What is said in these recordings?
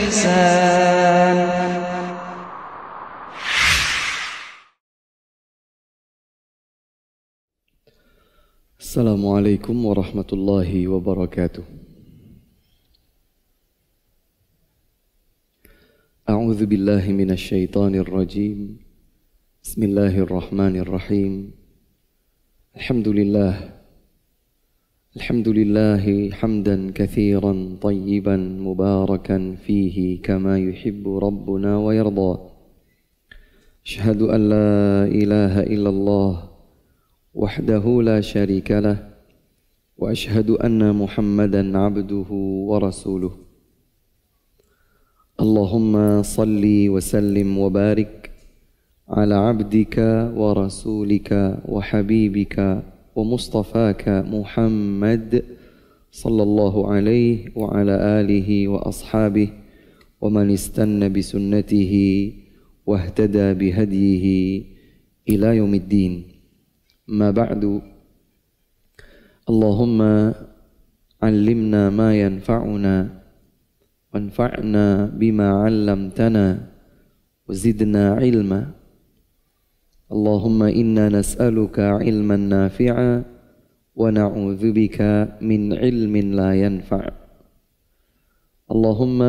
الإنسان. Assalamualaikum warahmatullahi wabarakatuh. A'udzu billahi minasy syaithanir rajim. Bismillahirrahmanirrahim. Alhamdulillahi hamdan katsiran tayyiban mubarakan fihi kama yuhibbu rabbuna wa yarda. Asyhadu an la ilaha illallah wahdahu la syarika lah wa asyhadu anna Muhammadan abduhu wa rasuluh. Allahumma salli wa sallim wa barik ala abdika wa rasulika wa habibika wa mustafaka Muhammad sallallahu alaihi wa ala alihi wa ashabihi wa man istanna bi sunnatihi wa ihtada bi hadihi ila yaumiddin. ما بعد اللهم علمنا ما ينفعنا وانفعنا بما علمتنا وزدنا علما اللهم إنا نسألك علما نافعا ونعوذ بك من علم لا ينفع اللهم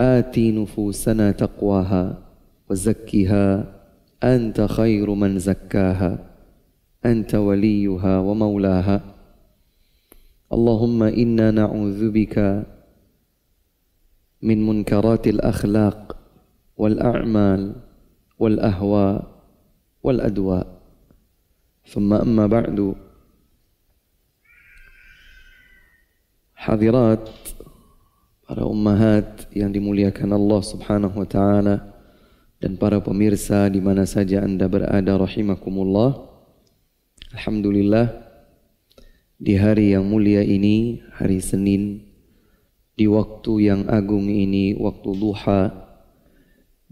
آت نفوسنا تقواها وزكها أنت خير من زكاها أنت وليها ومولاها اللهم إنا نعوذ بك من منكرات الأخلاق والأعمال والأهواء والأدواء ثم أما بعد Hadirat, para ummahat yang dimuliakan Allah subhanahu wa ta'ala dan para pemirsa di mana saja Anda berada rahimakumullah. Alhamdulillah, di hari yang mulia ini, hari Senin, di waktu yang agung ini, waktu duha,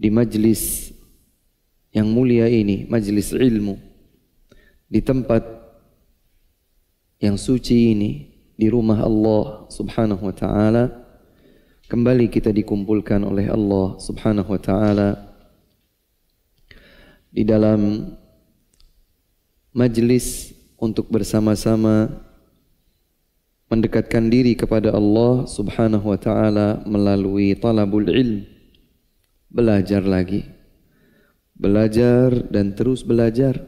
di majlis yang mulia ini, majlis ilmu, di tempat yang suci ini, di rumah Allah subhanahu wa ta'ala, kembali kita dikumpulkan oleh Allah subhanahu wa ta'ala di dalam majlis untuk bersama-sama mendekatkan diri kepada Allah subhanahu wa ta'ala melalui talabul ilm, belajar lagi, belajar dan terus belajar,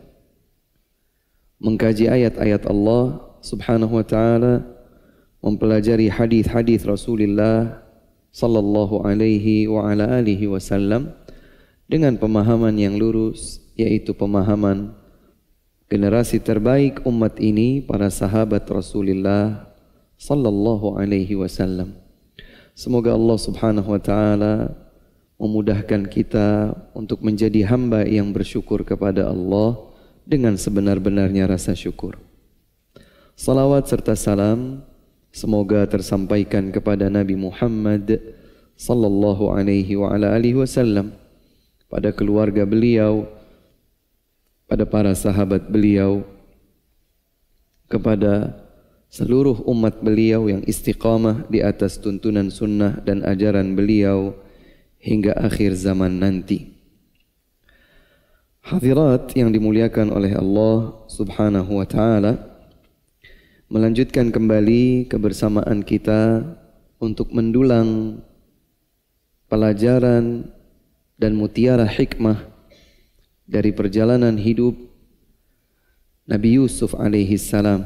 mengkaji ayat-ayat Allah subhanahu wa ta'ala, mempelajari hadis-hadis Rasulullah sallallahu alaihi wa ala alihi wasallam dengan pemahaman yang lurus, yaitu pemahaman generasi terbaik umat ini, para sahabat Rasulullah sallallahu alaihi wasallam. Semoga Allah subhanahu wa ta'ala memudahkan kita untuk menjadi hamba yang bersyukur kepada Allah dengan sebenar-benarnya rasa syukur. Salawat serta salam semoga tersampaikan kepada Nabi Muhammad sallallahu alaihi wa ala alihi wasallam, pada keluarga beliau, pada para sahabat beliau, kepada seluruh umat beliau yang istiqamah di atas tuntunan sunnah dan ajaran beliau hingga akhir zaman nanti. Hadirat yang dimuliakan oleh Allah subhanahu wa ta'ala, melanjutkan kembali kebersamaan kita untuk mendulang pelajaran dan mutiara hikmah dari perjalanan hidup Nabi Yusuf alaihi salam.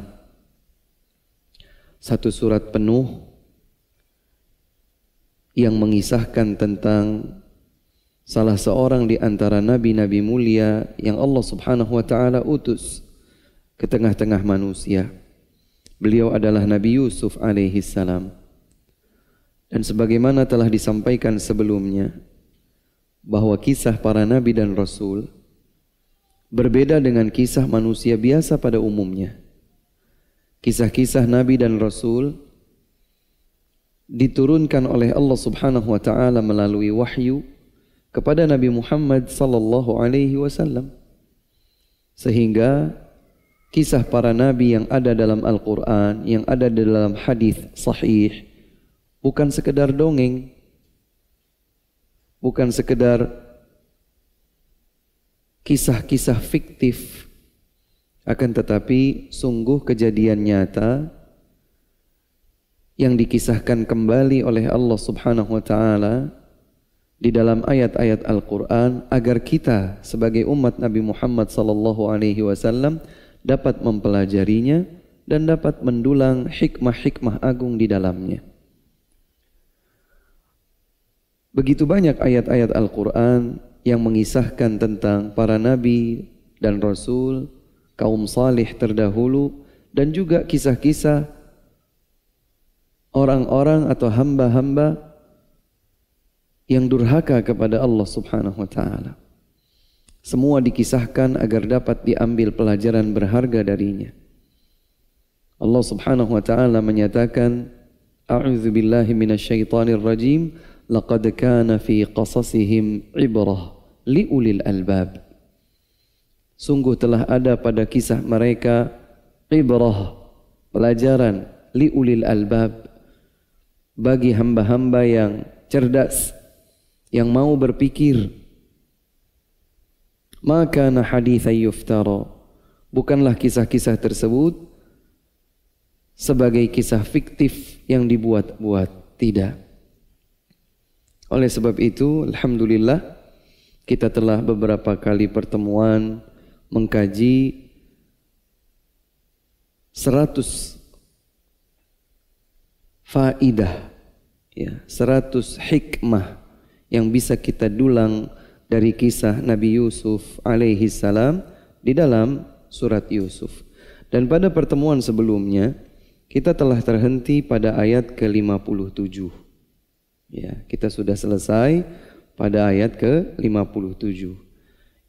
Satu surat penuh yang mengisahkan tentang salah seorang di antara nabi-nabi mulia yang Allah subhanahu wa ta'ala utus ke tengah-tengah manusia. Beliau adalah Nabi Yusuf alaihi salam. Dan sebagaimana telah disampaikan sebelumnya, bahwa kisah para nabi dan rasul berbeda dengan kisah manusia biasa pada umumnya. Kisah-kisah nabi dan rasul diturunkan oleh Allah subhanahu wa ta'ala melalui wahyu kepada Nabi Muhammad sallallahu alaihi wasallam, sehingga kisah para nabi yang ada dalam Al-Quran, yang ada dalam hadis sahih, bukan sekedar dongeng, bukan sekedar kisah-kisah fiktif, akan tetapi sungguh kejadian nyata yang dikisahkan kembali oleh Allah Subhanahu wa taala di dalam ayat-ayat Al-Qur'an agar kita sebagai umat Nabi Muhammad sallallahu alaihi wasallam dapat mempelajarinya dan dapat mendulang hikmah-hikmah agung di dalamnya. Begitu banyak ayat-ayat Al-Qur'an yang mengisahkan tentang para nabi dan rasul, kaum salih terdahulu, dan juga kisah-kisah orang-orang atau hamba-hamba yang durhaka kepada Allah Subhanahu wa taala. Semua dikisahkan agar dapat diambil pelajaran berharga darinya. Allah Subhanahu wa taala menyatakan, A'udzu billahi minasyaitonir rajim, laqad kana fi qasasihim ibrah liulil albab. Sungguh telah ada pada kisah mereka ibrah, pelajaran liulil albab, bagi hamba-hamba yang cerdas, yang mau berpikir. Maka na haditsan yuftara, bukanlah kisah-kisah tersebut sebagai kisah fiktif yang dibuat-buat, tidak. Oleh sebab itu, alhamdulillah kita telah beberapa kali pertemuan mengkaji 100 faidah, ya, 100 hikmah yang bisa kita dulang dari kisah Nabi Yusuf alaihi salam di dalam surat Yusuf. Dan pada pertemuan sebelumnya kita telah terhenti pada ayat ke-57. Ya, kita sudah selesai pada ayat ke-57,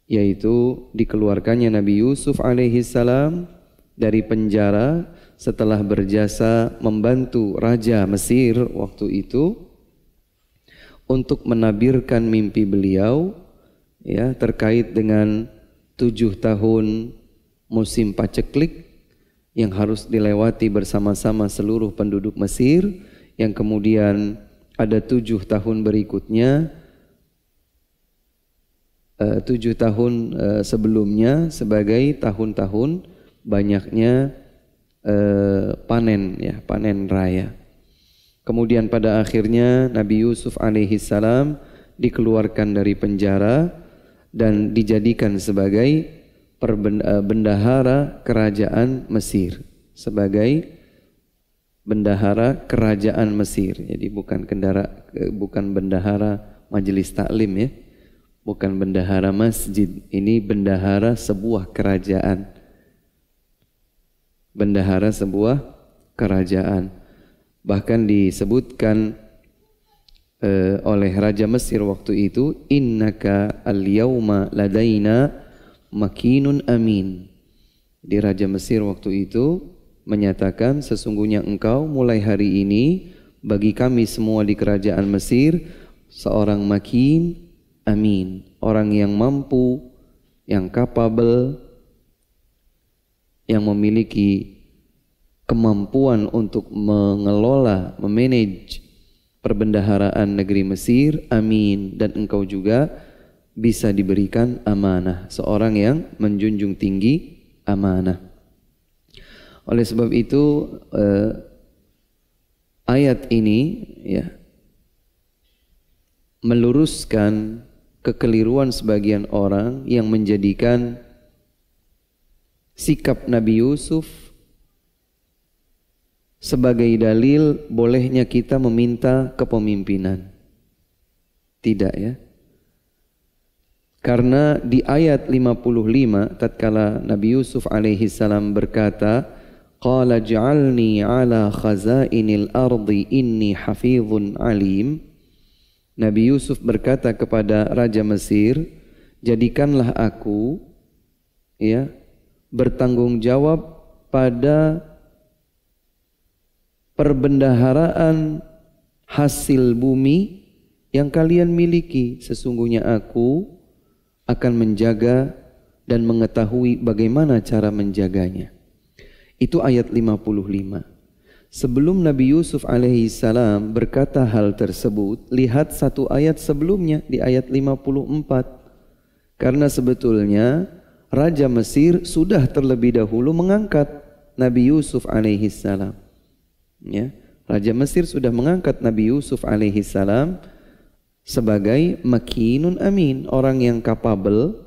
yaitu dikeluarkannya Nabi Yusuf alaihi salam dari penjara setelah berjasa membantu Raja Mesir waktu itu untuk menabirkan mimpi beliau, ya, terkait dengan 7 tahun musim paceklik yang harus dilewati bersama-sama seluruh penduduk Mesir, yang kemudian ada 7 tahun berikutnya, 7 tahun sebelumnya sebagai tahun-tahun banyaknya panen, ya, panen raya. Kemudian pada akhirnya Nabi Yusuf alaihi salam dikeluarkan dari penjara dan dijadikan sebagai bendahara kerajaan Mesir, sebagai bendahara kerajaan Mesir. Jadi bukan bendahara majelis taklim, ya, bukan bendahara masjid, ini bendahara sebuah kerajaan. Bendahara sebuah kerajaan. Bahkan disebutkan oleh Raja Mesir waktu itu, innaka al-yawma ladaina makinun amin. Di Raja Mesir waktu itu menyatakan, sesungguhnya engkau mulai hari ini bagi kami semua di kerajaan Mesir seorang makin amin, orang yang mampu, yang capable, yang memiliki kemampuan untuk mengelola, memanage perbendaharaan negeri Mesir, amin. Dan engkau juga bisa diberikan amanah, seorang yang menjunjung tinggi amanah. Oleh sebab itu ayat ini, ya, meluruskan kekeliruan sebagian orang yang menjadikan sikap Nabi Yusuf sebagai dalil bolehnya kita meminta kepemimpinan. Tidak, ya. Karena di ayat 55 tatkala Nabi Yusuf alaihi salam berkata, qala ja'alni ala khazainil ardi inni hafizun alim. Nabi Yusuf berkata kepada Raja Mesir, jadikanlah aku, ya, bertanggung jawab pada perbendaharaan hasil bumi yang kalian miliki. Sesungguhnya aku akan menjaga dan mengetahui bagaimana cara menjaganya. Itu ayat 55. sebelum Nabi Yusuf alaihissalam berkata hal tersebut, lihat satu ayat sebelumnya di ayat 54. Karena sebetulnya Raja Mesir sudah terlebih dahulu mengangkat Nabi Yusuf alaihissalam. Ya, Raja Mesir sudah mengangkat Nabi Yusuf alaihissalam sebagai makinun amin, orang yang capable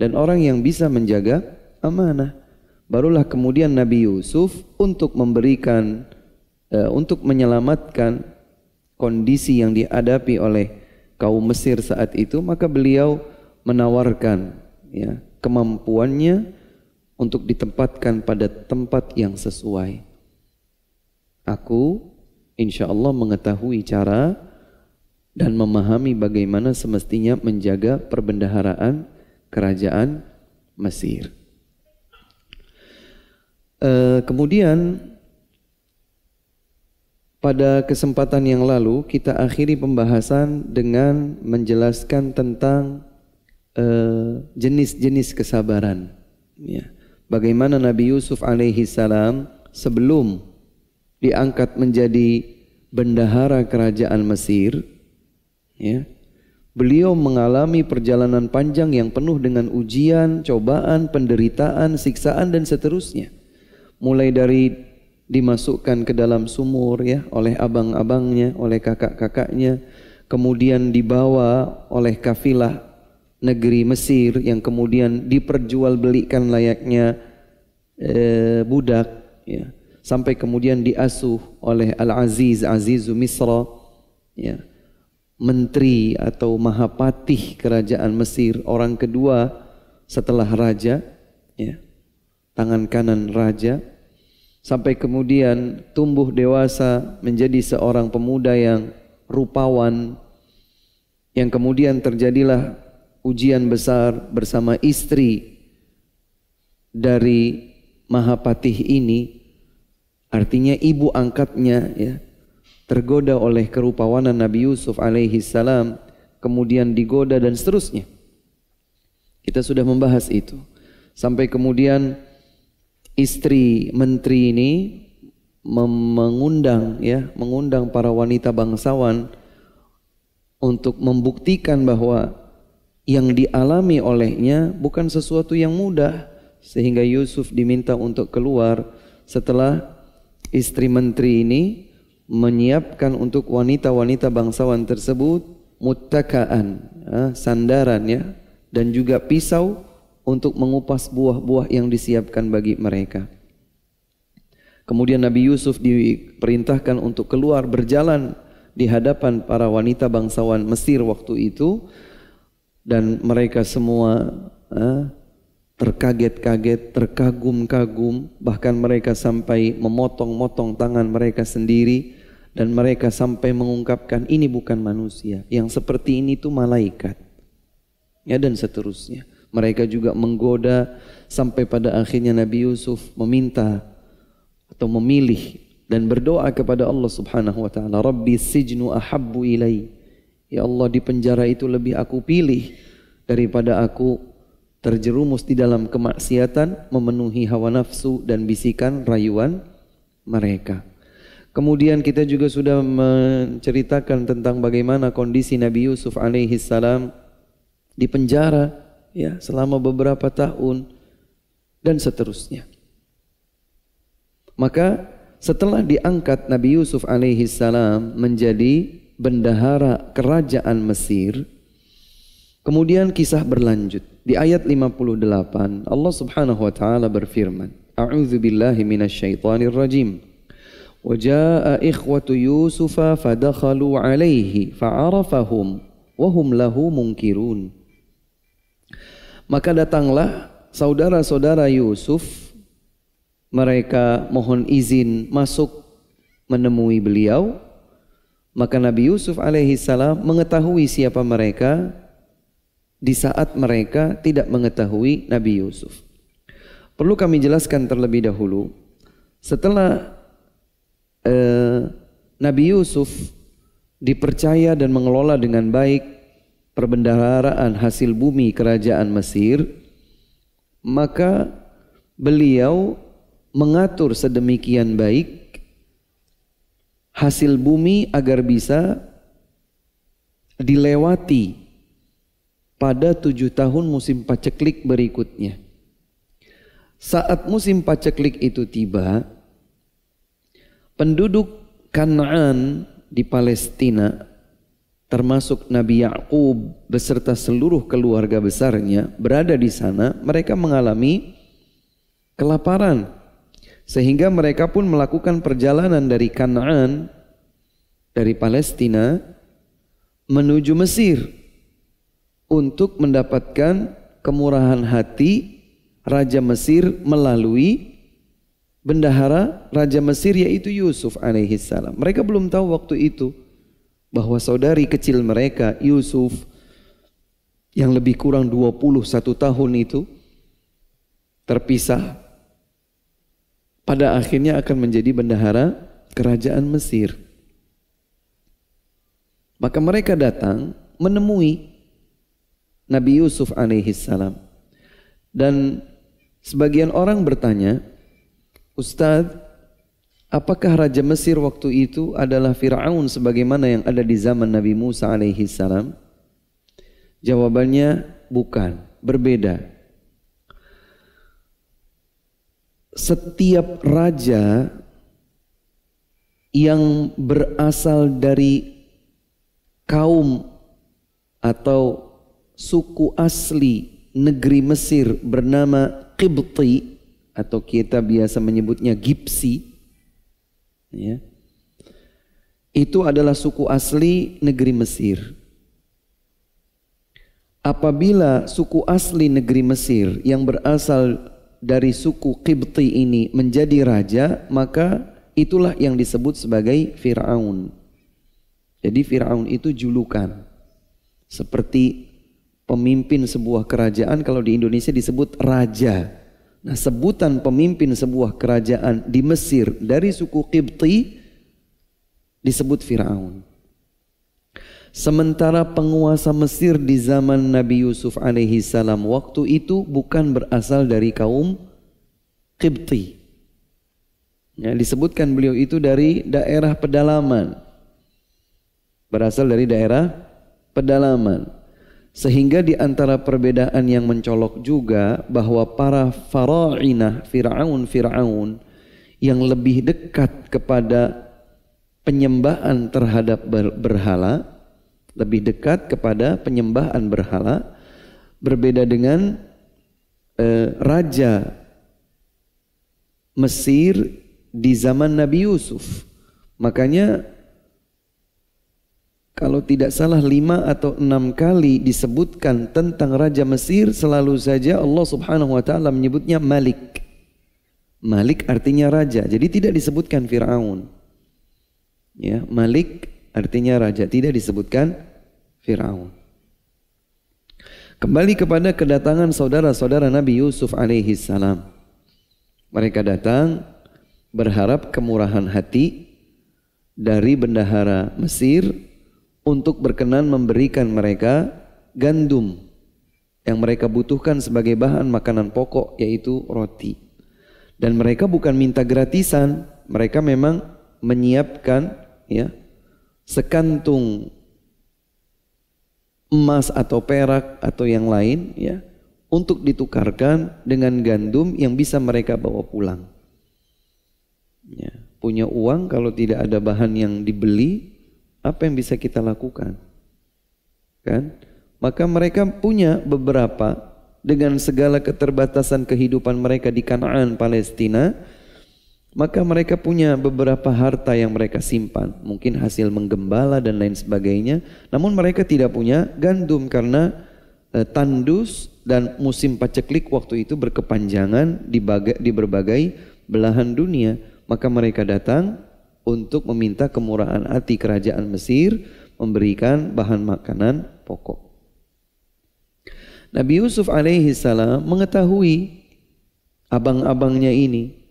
dan orang yang bisa menjaga amanah. Barulah kemudian Nabi Yusuf untuk memberikan, untuk menyelamatkan kondisi yang dihadapi oleh kaum Mesir saat itu, maka beliau menawarkan ya, kemampuannya untuk ditempatkan pada tempat yang sesuai. Aku insya Allah mengetahui cara dan memahami bagaimana semestinya menjaga perbendaharaan kerajaan Mesir. Kemudian pada kesempatan yang lalu kita akhiri pembahasan dengan menjelaskan tentang jenis-jenis kesabaran. Ya. Bagaimana Nabi Yusuf alaihissalam sebelum diangkat menjadi bendahara kerajaan Mesir, ya, beliau mengalami perjalanan panjang yang penuh dengan ujian, cobaan, penderitaan, siksaan dan seterusnya. Mulai dari dimasukkan ke dalam sumur ya oleh abang-abangnya, oleh kakak-kakaknya, kemudian dibawa oleh kafilah negeri Mesir yang kemudian diperjualbelikan layaknya budak ya, sampai kemudian diasuh oleh Al-Aziz, Azizu Misra ya, menteri atau mahapatih kerajaan Mesir, orang kedua setelah raja ya, tangan kanan raja, sampai kemudian tumbuh dewasa menjadi seorang pemuda yang rupawan, yang kemudian terjadilah ujian besar bersama istri dari mahapatih ini, artinya ibu angkatnya ya, tergoda oleh kerupawanan Nabi Yusuf alaihissalam, kemudian digoda dan seterusnya. Kita sudah membahas itu sampai kemudian istri menteri ini mengundang para wanita bangsawan untuk membuktikan bahwa yang dialami olehnya bukan sesuatu yang mudah, sehingga Yusuf diminta untuk keluar setelah istri menteri ini menyiapkan untuk wanita-wanita bangsawan tersebut muttakaan, sandaran ya, dan juga pisau untuk mengupas buah-buah yang disiapkan bagi mereka. Kemudian Nabi Yusuf diperintahkan untuk keluar berjalan di hadapan para wanita bangsawan Mesir waktu itu, dan mereka semua terkaget-kaget, terkagum-kagum, bahkan mereka sampai memotong-motong tangan mereka sendiri, dan mereka sampai mengungkapkan ini bukan manusia, yang seperti ini itu malaikat ya, dan seterusnya. Mereka juga menggoda sampai pada akhirnya Nabi Yusuf meminta atau memilih dan berdoa kepada Allah Subhanahu wa taala, Rabbi sijnu ahabbu ilai. Ya Allah, di penjara itu lebih aku pilih daripada aku terjerumus di dalam kemaksiatan, memenuhi hawa nafsu dan bisikan rayuan mereka. Kemudian kita juga sudah menceritakan tentang bagaimana kondisi Nabi Yusuf alaihissalam di penjara ya selama beberapa tahun dan seterusnya. Maka setelah diangkat Nabi Yusuf alaihissalam menjadi bendahara kerajaan Mesir, kemudian kisah berlanjut. Di ayat 58 Allah Subhanahu wa taala berfirman, A'udzu billahi minasyaitonir rajim. Wa jaa'a ikhwatu Yusufa fadakhalu 'alaihi fa'arafahum wa hum lahu munkirun. Maka datanglah saudara-saudara Yusuf, mereka mohon izin masuk menemui beliau. Maka Nabi Yusuf alaihissalam mengetahui siapa mereka di saat mereka tidak mengetahui Nabi Yusuf. Perlu kami jelaskan terlebih dahulu, setelah Nabi Yusuf dipercaya dan mengelola dengan baik perbendaharaan hasil bumi kerajaan Mesir, maka beliau mengatur sedemikian baik hasil bumi agar bisa dilewati pada 7 tahun musim paceklik berikutnya. Saat musim paceklik itu tiba, penduduk Kanaan di Palestina termasuk Nabi Yakub beserta seluruh keluarga besarnya berada di sana, mereka mengalami kelaparan. Sehingga mereka pun melakukan perjalanan dari Kanaan, dari Palestina menuju Mesir untuk mendapatkan kemurahan hati Raja Mesir melalui bendahara Raja Mesir yaitu Yusuf alaihissalam. Mereka belum tahu waktu itu bahwa saudari kecil mereka Yusuf yang lebih kurang 21 tahun itu terpisah, pada akhirnya akan menjadi bendahara kerajaan Mesir. Maka mereka datang menemui Nabi Yusuf alaihissalam. Dan sebagian orang bertanya, Ustadz, apakah Raja Mesir waktu itu adalah Fir'aun sebagaimana yang ada di zaman Nabi Musa alaihissalam? Jawabannya bukan, berbeda. Setiap raja yang berasal dari kaum atau suku asli negeri Mesir bernama Qibti atau kita biasa menyebutnya Gipsi, ya, itu adalah suku asli negeri Mesir. Apabila suku asli negeri Mesir yang berasal dari suku Qibti ini menjadi raja, maka itulah yang disebut sebagai Fir'aun. Jadi Fir'aun itu julukan, seperti pemimpin sebuah kerajaan kalau di Indonesia disebut raja. Nah, sebutan pemimpin sebuah kerajaan di Mesir dari suku Qibti disebut Fir'aun. Sementara penguasa Mesir di zaman Nabi Yusuf alaihissalam waktu itu bukan berasal dari kaum Qibti. Ya, disebutkan beliau itu dari daerah pedalaman. Berasal dari daerah pedalaman. Sehingga di antara perbedaan yang mencolok juga bahwa para fara'inah, Fir'aun yang lebih dekat kepada penyembahan terhadap berhala, lebih dekat kepada penyembahan berhala, berbeda dengan Raja Mesir di zaman Nabi Yusuf. Makanya kalau tidak salah 5 atau 6 kali disebutkan tentang Raja Mesir, selalu saja Allah subhanahu wa ta'ala menyebutnya Malik. Malik artinya raja, jadi tidak disebutkan Fir'aun. Ya, Malik artinya raja, tidak disebutkan Fir'aun. Kembali kepada kedatangan saudara-saudara Nabi Yusuf alaihissalam. Mereka datang berharap kemurahan hati dari bendahara Mesir untuk berkenan memberikan mereka gandum yang mereka butuhkan sebagai bahan makanan pokok, yaitu roti. Dan mereka bukan minta gratisan, mereka memang menyiapkan, ya, sekantung emas atau perak atau yang lain, ya, untuk ditukarkan dengan gandum yang bisa mereka bawa pulang. Ya, punya uang kalau tidak ada bahan yang dibeli, apa yang bisa kita lakukan? Kan? Maka mereka punya beberapa, dengan segala keterbatasan kehidupan mereka di Kanaan, Palestina, maka mereka punya beberapa harta yang mereka simpan, mungkin hasil menggembala dan lain sebagainya. Namun mereka tidak punya gandum karena tandus dan musim paceklik waktu itu berkepanjangan di berbagai belahan dunia. Maka mereka datang untuk meminta kemurahan hati kerajaan Mesir memberikan bahan makanan pokok. Nabi Yusuf alaihissalam mengetahui abang-abangnya ini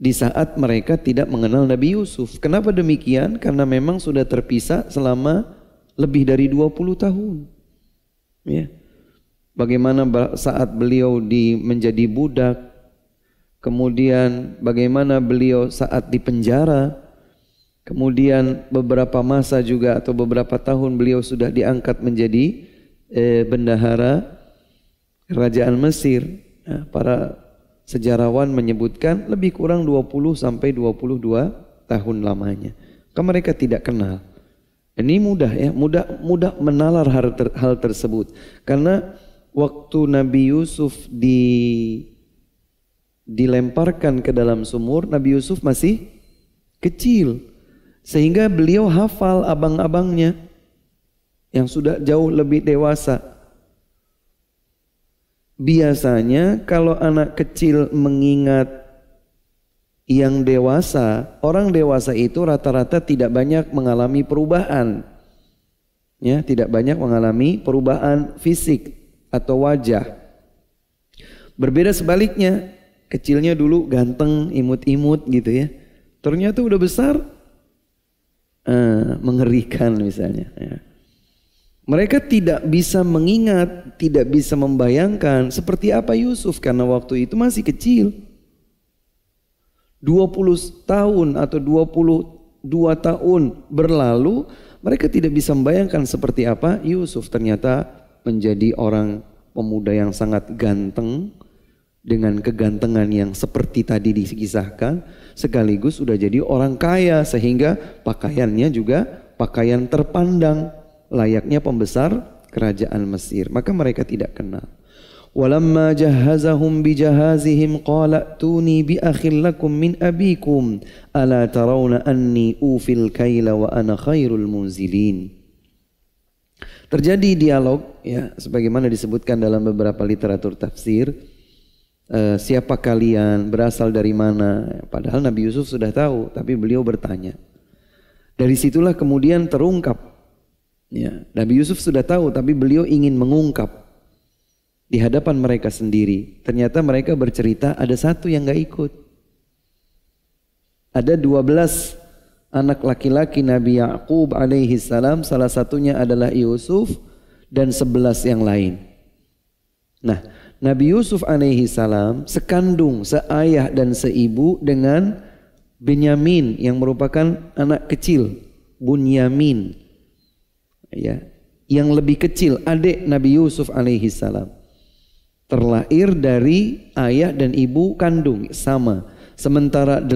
di saat mereka tidak mengenal Nabi Yusuf. Kenapa demikian? Karena memang sudah terpisah selama lebih dari 20 tahun. Ya. Bagaimana saat beliau menjadi budak, kemudian bagaimana beliau saat di penjara, Kemudian beberapa masa juga atau beberapa tahun beliau sudah diangkat menjadi bendahara kerajaan Mesir. Nah, para sejarawan menyebutkan lebih kurang 20 sampai 22 tahun lamanya. Maka mereka tidak kenal. Ini mudah ya, mudah menalar hal tersebut. Karena waktu Nabi Yusuf dilemparkan ke dalam sumur, Nabi Yusuf masih kecil. Sehingga beliau hafal abang-abangnya yang sudah jauh lebih dewasa. Biasanya kalau anak kecil mengingat yang dewasa, orang dewasa itu rata-rata tidak banyak mengalami perubahan. Ya, tidak banyak mengalami perubahan fisik atau wajah. Berbeda sebaliknya, kecilnya dulu ganteng, imut-imut gitu ya. Ternyata udah besar, mengerikan misalnya. Ya. Mereka tidak bisa mengingat, tidak bisa membayangkan seperti apa Yusuf karena waktu itu masih kecil. 20 tahun atau 22 tahun berlalu, mereka tidak bisa membayangkan seperti apa Yusuf ternyata menjadi orang pemuda yang sangat ganteng dengan kegantengan yang seperti tadi dikisahkan, sekaligus sudah jadi orang kaya sehingga pakaiannya juga pakaian terpandang layaknya pembesar kerajaan Mesir. Maka mereka tidak kenal. Walamma jahazahum bijahazihim qala tuni bi akhil lakum min abikum ala tarawna anni ufil kaila wa ana khairul munzilin. Terjadi dialog ya sebagaimana disebutkan dalam beberapa literatur tafsir. Siapa kalian, berasal dari mana? Padahal Nabi Yusuf sudah tahu, tapi beliau bertanya. Dari situlah kemudian terungkap. Ya, Nabi Yusuf sudah tahu, tapi beliau ingin mengungkap di hadapan mereka sendiri. Ternyata mereka bercerita ada satu yang gak ikut. Ada 12 anak laki-laki Nabi Ya'qub alaihi salam, salah satunya adalah Yusuf dan 11 yang lain. Nah, Nabi Yusuf alaihi salam sekandung, seayah dan seibu dengan Benyamin yang merupakan anak kecil, Bunyamin. Ya, yang lebih kecil, adik Nabi Yusuf alaihi salam. Terlahir dari ayah dan ibu kandung sama. Sementara 10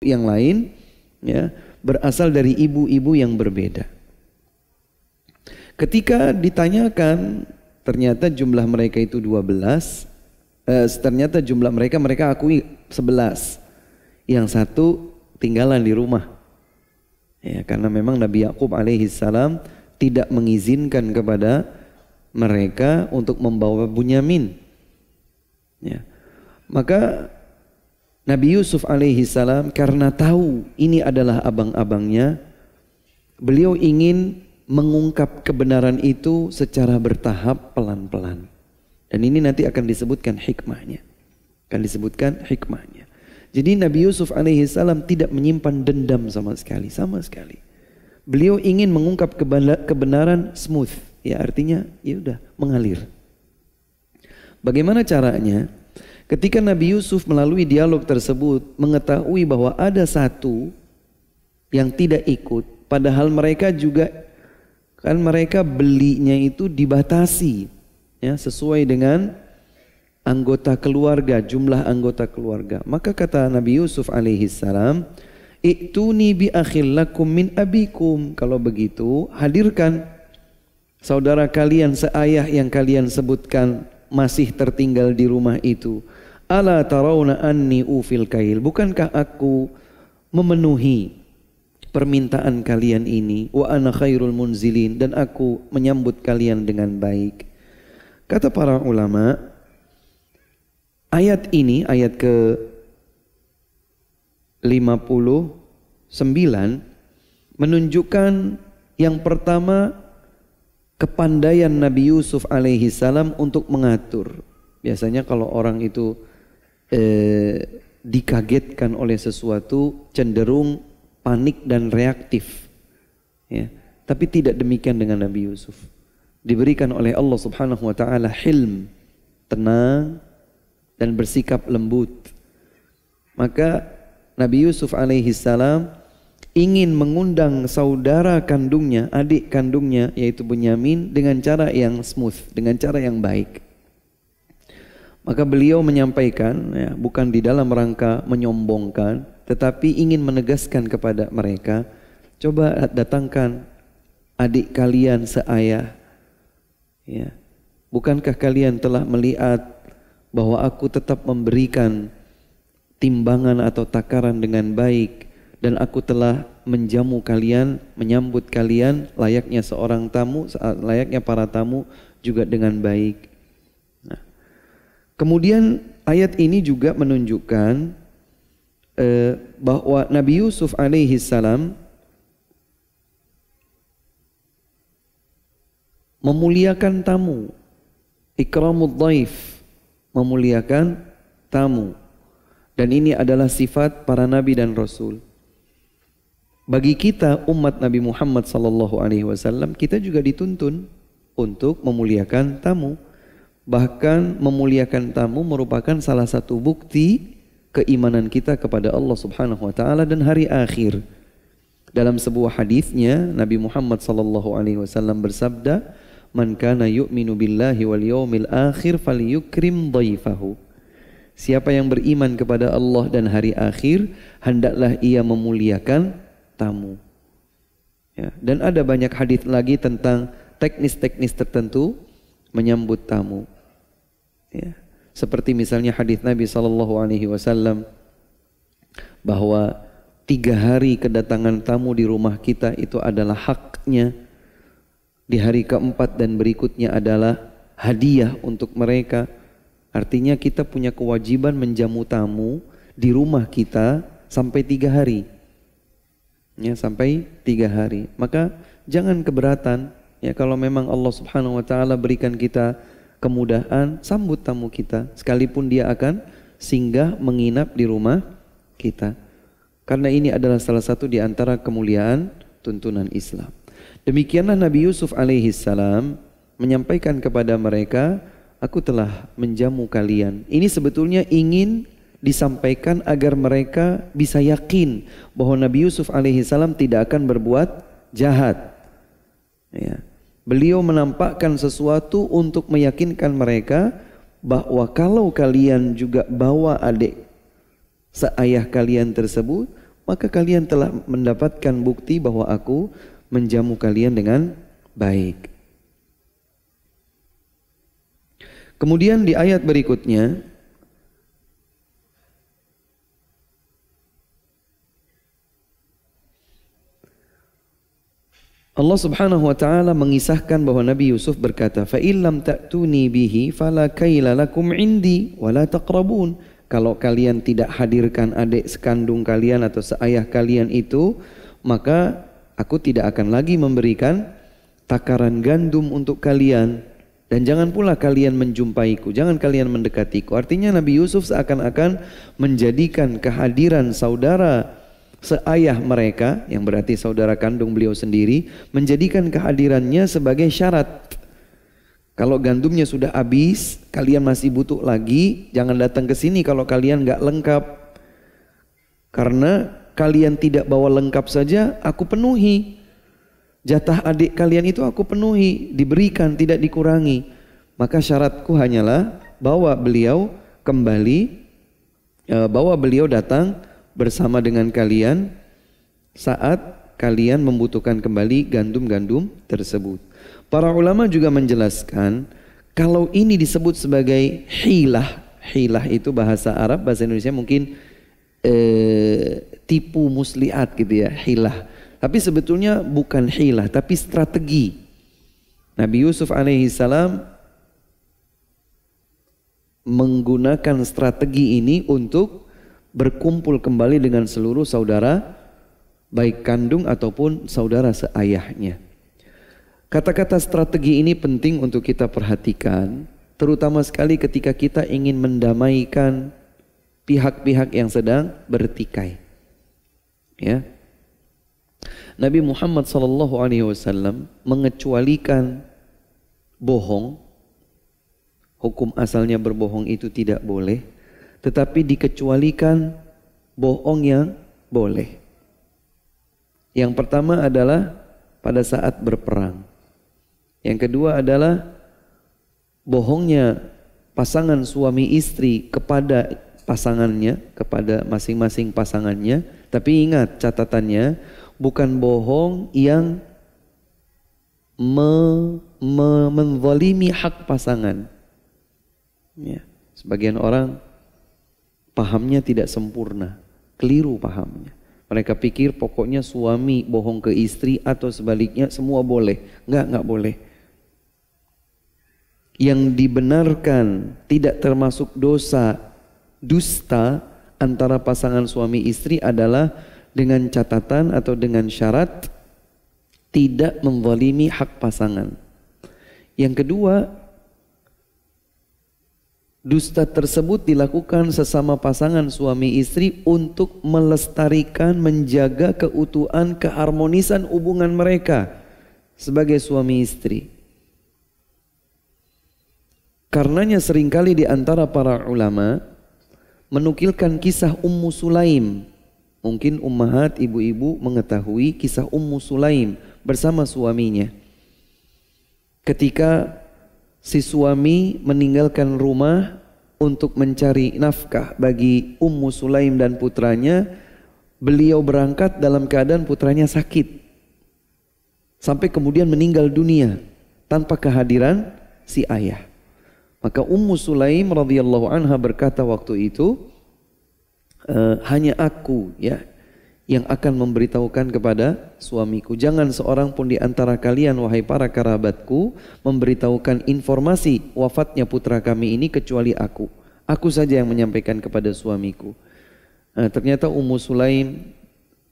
yang lain ya, berasal dari ibu-ibu yang berbeda. Ketika ditanyakan, ternyata jumlah mereka itu 12. Ternyata jumlah mereka akui 11. Yang satu tinggalan di rumah. Ya, karena memang Nabi Ya'qub alaihi salam tidak mengizinkan kepada mereka untuk membawa Bunyamin. Ya. Maka Nabi Yusuf alaihi salam karena tahu ini adalah abang-abangnya, beliau ingin mengungkap kebenaran itu secara bertahap pelan-pelan. Dan ini nanti akan disebutkan hikmahnya. Jadi Nabi Yusuf alaihi salam tidak menyimpan dendam sama sekali. Beliau ingin mengungkap kebenaran smooth. Ya artinya ya udah mengalir. Bagaimana caranya? Ketika Nabi Yusuf melalui dialog tersebut mengetahui bahwa ada satu yang tidak ikut, padahal mereka juga kan mereka belinya itu dibatasi ya sesuai dengan anggota keluarga, jumlah anggota keluarga. Maka kata Nabi Yusuf alaihi salam, "I'tuni bi akhil lakum min abikum." Kalau begitu, hadirkan saudara kalian seayah yang kalian sebutkan masih tertinggal di rumah itu. Ala tarawna anni ufil kail. Bukankah aku memenuhi permintaan kalian ini? Wa ana khairul munzilin. Dan aku menyambut kalian dengan baik. Kata para ulama, ayat ini, ayat ke 59 menunjukkan yang pertama kepandaian Nabi Yusuf alaihi salam untuk mengatur. Biasanya kalau orang itu dikagetkan oleh sesuatu cenderung panik dan reaktif. Ya. Tapi tidak demikian dengan Nabi Yusuf. Diberikan oleh Allah Subhanahu wa taala hilm, tenang dan bersikap lembut. Maka Nabi Yusuf alaihi salam ingin mengundang saudara kandungnya, adik kandungnya yaitu Bunyamin dengan cara yang smooth, dengan cara yang baik. Maka beliau menyampaikan, ya, bukan di dalam rangka menyombongkan, tetapi ingin menegaskan kepada mereka, coba datangkan adik kalian seayah. Ya. Bukankah kalian telah melihat bahwa aku tetap memberikan timbangan atau takaran dengan baik, dan aku telah menjamu kalian, menyambut kalian layaknya seorang tamu, layaknya para tamu juga dengan baik. Nah, kemudian ayat ini juga menunjukkan bahwa Nabi Yusuf alaihi salam memuliakan tamu, ikramud dhaif, memuliakan tamu. Dan ini adalah sifat para nabi dan rasul. Bagi kita umat Nabi Muhammad SAW, kita juga dituntun untuk memuliakan tamu. Bahkan memuliakan tamu merupakan salah satu bukti keimanan kita kepada Allah Subhanahu wa taala dan hari akhir. Dalam sebuah hadisnya Nabi Muhammad SAW bersabda, "Man kana yu'minu billahi wal yawmil akhir falyukrim dhaifahu." Siapa yang beriman kepada Allah dan hari akhir, hendaklah ia memuliakan tamu. Ya, dan ada banyak hadis lagi tentang teknis-teknis tertentu menyambut tamu. Ya, seperti misalnya hadis Nabi SAW bahwa 3 hari kedatangan tamu di rumah kita itu adalah haknya. Di hari keempat dan berikutnya adalah hadiah untuk mereka. Artinya kita punya kewajiban menjamu tamu di rumah kita sampai 3 hari. Ya, sampai 3 hari. Maka jangan keberatan. Ya, kalau memang Allah Subhanahu wa taala berikan kita kemudahan, sambut tamu kita. Sekalipun dia akan singgah menginap di rumah kita. Karena ini adalah salah satu di antara kemuliaan tuntunan Islam. Demikianlah Nabi Yusuf alaihi salam menyampaikan kepada mereka, aku telah menjamu kalian. Ini sebetulnya ingin disampaikan agar mereka bisa yakin bahwa Nabi Yusuf alaihi salam tidak akan berbuat jahat. Ya. Beliau menampakkan sesuatu untuk meyakinkan mereka bahwa kalau kalian juga bawa adik seayah kalian tersebut, maka kalian telah mendapatkan bukti bahwa aku menjamu kalian dengan baik. Kemudian di ayat berikutnya Allah Subhanahu wa taala mengisahkan bahwa Nabi Yusuf berkata, "Fa illam ta'tuni bihi fala kaila lakum 'indi wa la taqrabun." Kalau kalian tidak hadirkan adik sekandung kalian atau seayah kalian itu, maka aku tidak akan lagi memberikan takaran gandum untuk kalian. Dan jangan pula kalian menjumpaiku, jangan kalian mendekatiku. Artinya Nabi Yusuf seakan-akan menjadikan kehadiran saudara seayah mereka, yang berarti saudara kandung beliau sendiri, menjadikan kehadirannya sebagai syarat. Kalau gandumnya sudah habis, kalian masih butuh lagi, jangan datang ke sini kalau kalian nggak lengkap. Karena kalian tidak bawa lengkap saja, aku penuhi. Jatah adik kalian itu aku penuhi, diberikan, tidak dikurangi. Maka syaratku hanyalah bawa beliau kembali, bawa beliau datang bersama dengan kalian saat kalian membutuhkan kembali gandum-gandum tersebut. Para ulama juga menjelaskan kalau ini disebut sebagai hilah. Hilah itu bahasa Arab, bahasa Indonesia mungkin tipu muslihat gitu ya, hilah. Tapi sebetulnya bukan hilah, tapi strategi. Nabi Yusuf alaihi salam menggunakan strategi ini untuk berkumpul kembali dengan seluruh saudara, baik kandung ataupun saudara seayahnya. Kata-kata strategi ini penting untuk kita perhatikan, terutama sekali ketika kita ingin mendamaikan pihak-pihak yang sedang bertikai. Ya. Nabi Muhammad SAW mengecualikan bohong. Hukum asalnya berbohong itu tidak boleh, tetapi dikecualikan bohong yang boleh. Yang pertama adalah pada saat berperang. Yang kedua adalah bohongnya pasangan suami istri kepada pasangannya, kepada masing-masing pasangannya. Tapi ingat catatannya, bukan bohong yang menzalimi hak pasangan. Ya, sebagian orang pahamnya tidak sempurna, keliru pahamnya. Mereka pikir pokoknya suami bohong ke istri atau sebaliknya semua boleh. Enggak boleh. Yang dibenarkan tidak termasuk dosa dusta antara pasangan suami istri adalah dengan catatan atau dengan syarat tidak menzalimi hak pasangan. Yang kedua, dusta tersebut dilakukan sesama pasangan suami istri untuk melestarikan, menjaga keutuhan, keharmonisan hubungan mereka sebagai suami istri. Karenanya seringkali di antara para ulama menukilkan kisah Ummu Sulaim. Mungkin ummahat, ibu-ibu mengetahui kisah Ummu Sulaim bersama suaminya. Ketika si suami meninggalkan rumah untuk mencari nafkah bagi Ummu Sulaim dan putranya, beliau berangkat dalam keadaan putranya sakit. Sampai kemudian meninggal dunia tanpa kehadiran si ayah. Maka Ummu Sulaim radhiyallahu anha berkata waktu itu, hanya aku ya yang akan memberitahukan kepada suamiku. Jangan seorang pun di antara kalian wahai para kerabatku memberitahukan informasi wafatnya putra kami ini kecuali aku. Aku saja yang menyampaikan kepada suamiku. Ternyata Ummu Sulaim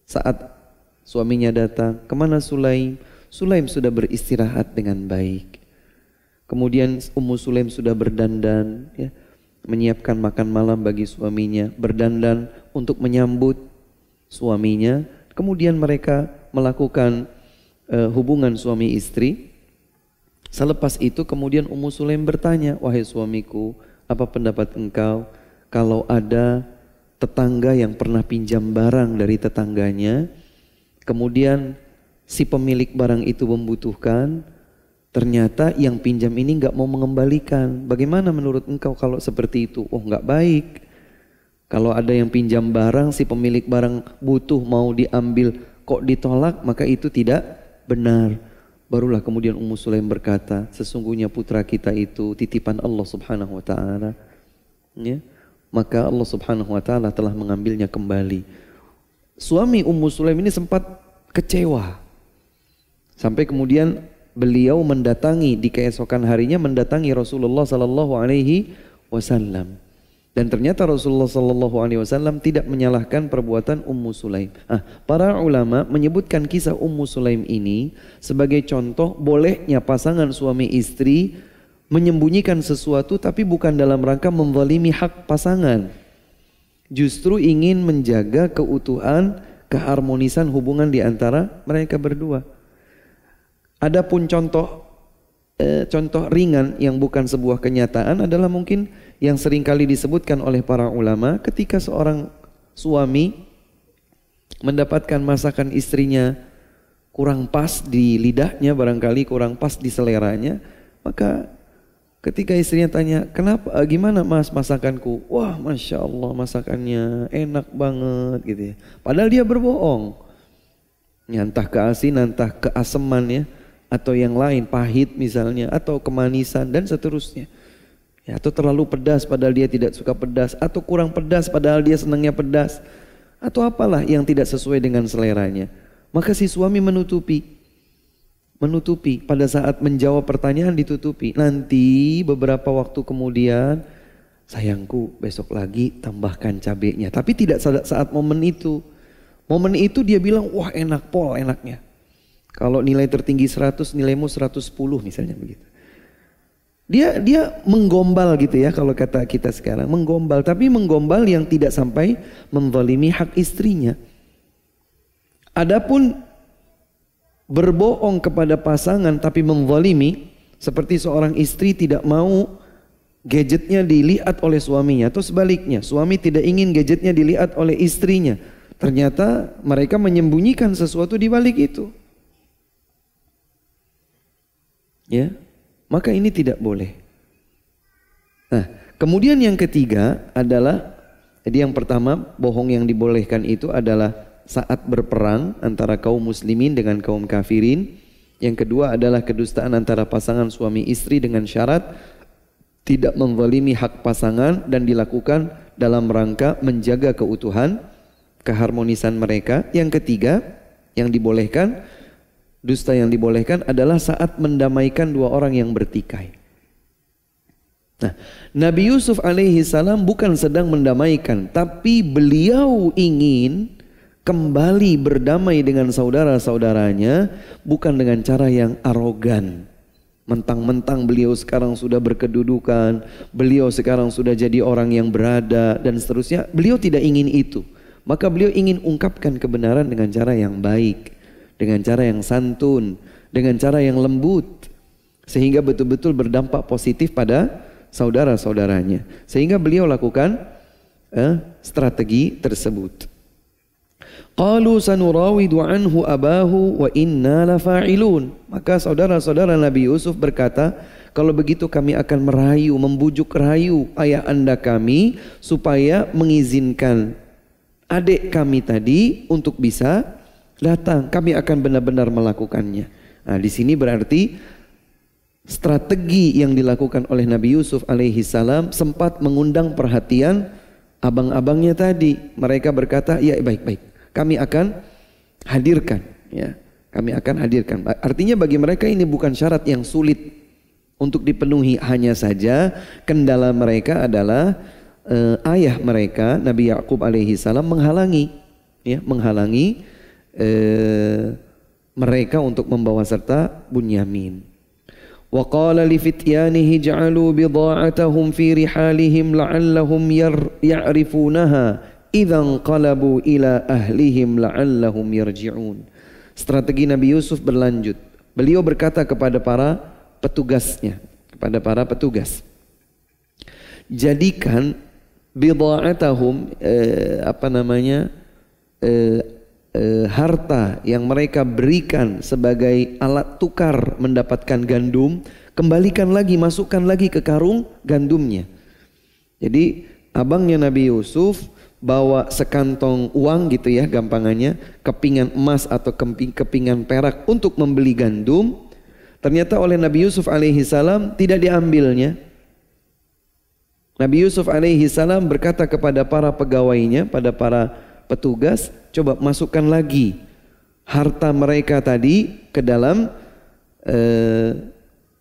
saat suaminya datang, kemana Sulaim? Sulaim sudah beristirahat dengan baik. Kemudian Ummu Sulaim sudah berdandan, ya, menyiapkan makan malam bagi suaminya, berdandan untuk menyambut suaminya. Kemudian mereka melakukan hubungan suami istri. Selepas itu kemudian Ummu Sulaim bertanya, wahai suamiku, apa pendapat engkau kalau ada tetangga yang pernah pinjam barang dari tetangganya, kemudian si pemilik barang itu membutuhkan, ternyata yang pinjam ini nggak mau mengembalikan. Bagaimana menurut engkau kalau seperti itu? Oh, nggak baik. Kalau ada yang pinjam barang, si pemilik barang butuh mau diambil, kok ditolak, maka itu tidak benar. Barulah kemudian Ummu Sulaim berkata, sesungguhnya putra kita itu titipan Allah Subhanahu wa taala. Ya. Maka Allah Subhanahu wa taala telah mengambilnya kembali. Suami Ummu Sulaim ini sempat kecewa. Sampai kemudian beliau mendatangi di keesokan harinya mendatangi Rasulullah sallallahu alaihi wasallam. Dan ternyata Rasulullah sallallahu alaihi wasallam tidak menyalahkan perbuatan Ummu Sulaim. Para ulama menyebutkan kisah Ummu Sulaim ini sebagai contoh bolehnya pasangan suami istri menyembunyikan sesuatu tapi bukan dalam rangka menzalimi hak pasangan. Justru ingin menjaga keutuhan, keharmonisan hubungan di antara mereka berdua. Adapun contoh ringan yang bukan sebuah kenyataan adalah mungkin yang seringkali disebutkan oleh para ulama ketika seorang suami mendapatkan masakan istrinya kurang pas di lidahnya, barangkali kurang pas di seleranya, maka ketika istrinya tanya, kenapa, gimana mas masakanku? Wah, Masya Allah masakannya enak banget gitu ya. Padahal dia berbohong. Ya, entah keasinan, entah keaseman ya, atau yang lain, pahit misalnya, atau kemanisan dan seterusnya. Ya, atau terlalu pedas padahal dia tidak suka pedas, atau kurang pedas padahal dia senangnya pedas, atau apalah yang tidak sesuai dengan seleranya. Maka si suami menutupi pada saat menjawab pertanyaan ditutupi. Nanti beberapa waktu kemudian, sayangku besok lagi tambahkan cabenya. Tapi tidak saat momen itu. Momen itu dia bilang, wah enak pol enaknya. Kalau nilai tertinggi 100, nilaimu 110 misalnya begitu. Dia menggombal gitu ya kalau kata kita sekarang. Menggombal, tapi menggombal yang tidak sampai menzalimi hak istrinya. Adapun berbohong kepada pasangan tapi menzalimi, seperti seorang istri tidak mau gadgetnya dilihat oleh suaminya, atau sebaliknya, suami tidak ingin gadgetnya dilihat oleh istrinya. Ternyata mereka menyembunyikan sesuatu di balik itu. Ya, maka ini tidak boleh. Nah, kemudian yang ketiga adalah, jadi yang pertama bohong yang dibolehkan itu adalah saat berperang antara kaum muslimin dengan kaum kafirin. Yang kedua adalah kedustaan antara pasangan suami istri dengan syarat tidak menzalimi hak pasangan dan dilakukan dalam rangka menjaga keutuhan, keharmonisan mereka. Yang ketiga yang dibolehkan, dusta yang dibolehkan adalah saat mendamaikan dua orang yang bertikai. Nah, Nabi Yusuf alaihi salam bukan sedang mendamaikan, tapi beliau ingin kembali berdamai dengan saudara-saudaranya, bukan dengan cara yang arogan. Mentang-mentang beliau sekarang sudah berkedudukan, beliau sekarang sudah jadi orang yang berada dan seterusnya. Beliau tidak ingin itu. Maka beliau ingin ungkapkan kebenaran dengan cara yang baik, dengan cara yang santun, dengan cara yang lembut, sehingga betul-betul berdampak positif pada saudara-saudaranya. Sehingga beliau lakukan strategi tersebut. Qalu sanurawidu anhu abahu wa inna lafa'ilun. Maka saudara-saudara Nabi Yusuf berkata, kalau begitu kami akan merayu, membujuk rayu ayah anda kami supaya mengizinkan adik kami tadi untuk bisa datang. Kami akan benar-benar melakukannya. Nah, di sini berarti strategi yang dilakukan oleh Nabi Yusuf alaihi salam sempat mengundang perhatian abang-abangnya tadi. Mereka berkata, ya baik-baik, kami akan hadirkan. Ya, kami akan hadirkan. Artinya bagi mereka ini bukan syarat yang sulit untuk dipenuhi. Hanya saja kendala mereka adalah ayah mereka Nabi Yakub alaihi salam menghalangi, ya, menghalangi mereka untuk membawa serta Bunyamin. Wa qala li fityanihi ja'alu bidha'atahum fi rihalihim la'allahum ya'rifunaha idzan qalabu ila ahlihim la'allahum yarji'un. Strategi Nabi Yusuf berlanjut. Beliau berkata kepada para petugasnya, kepada para petugas, jadikan bidha'atahum harta yang mereka berikan sebagai alat tukar mendapatkan gandum, kembalikan lagi, masukkan lagi ke karung gandumnya. Jadi abangnya Nabi Yusuf bawa sekantong uang gitu ya gampangannya, kepingan emas atau kepingan perak untuk membeli gandum. Ternyata oleh Nabi Yusuf alaihi salam tidak diambilnya. Nabi Yusuf alaihi salam berkata kepada para pegawainya, pada para petugas, coba masukkan lagi harta mereka tadi ke dalam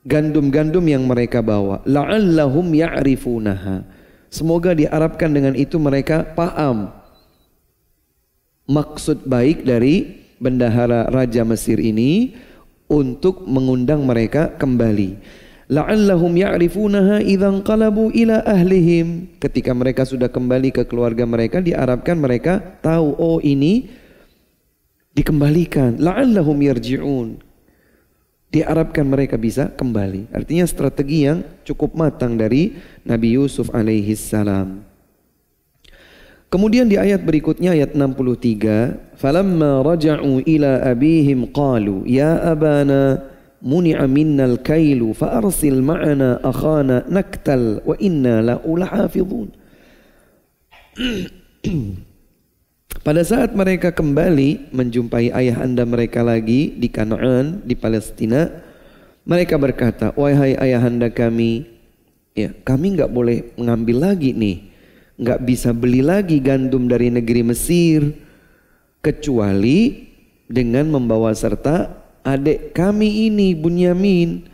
gandum-gandum yang mereka bawa. La'allahum ya'rifunaha. Semoga diharapkan dengan itu mereka paham maksud baik dari bendahara Raja Mesir ini untuk mengundang mereka kembali. La'allahum ya'rifunaha idzan qalabu ila ahlihim. Ketika mereka sudah kembali ke keluarga mereka, diharapkan mereka tahu, oh ini dikembalikan. La'allahum yarji'un. Diharapkan mereka bisa kembali. Artinya strategi yang cukup matang dari Nabi Yusuf alaihi salam. Kemudian di ayat berikutnya, ayat 63, falamma raja'u ila abihim qalu ya abana muni'a minnal kailu fa arsil ma'ana akhana naktal wa inna lahu lahafizun. Pada saat mereka kembali menjumpai ayah anda mereka lagi di Kanaan, di Palestina, mereka berkata, wahai ayah anda kami, ya kami nggak boleh mengambil lagi nih, nggak bisa beli lagi gandum dari negeri Mesir kecuali dengan membawa serta adik kami ini Bunyamin.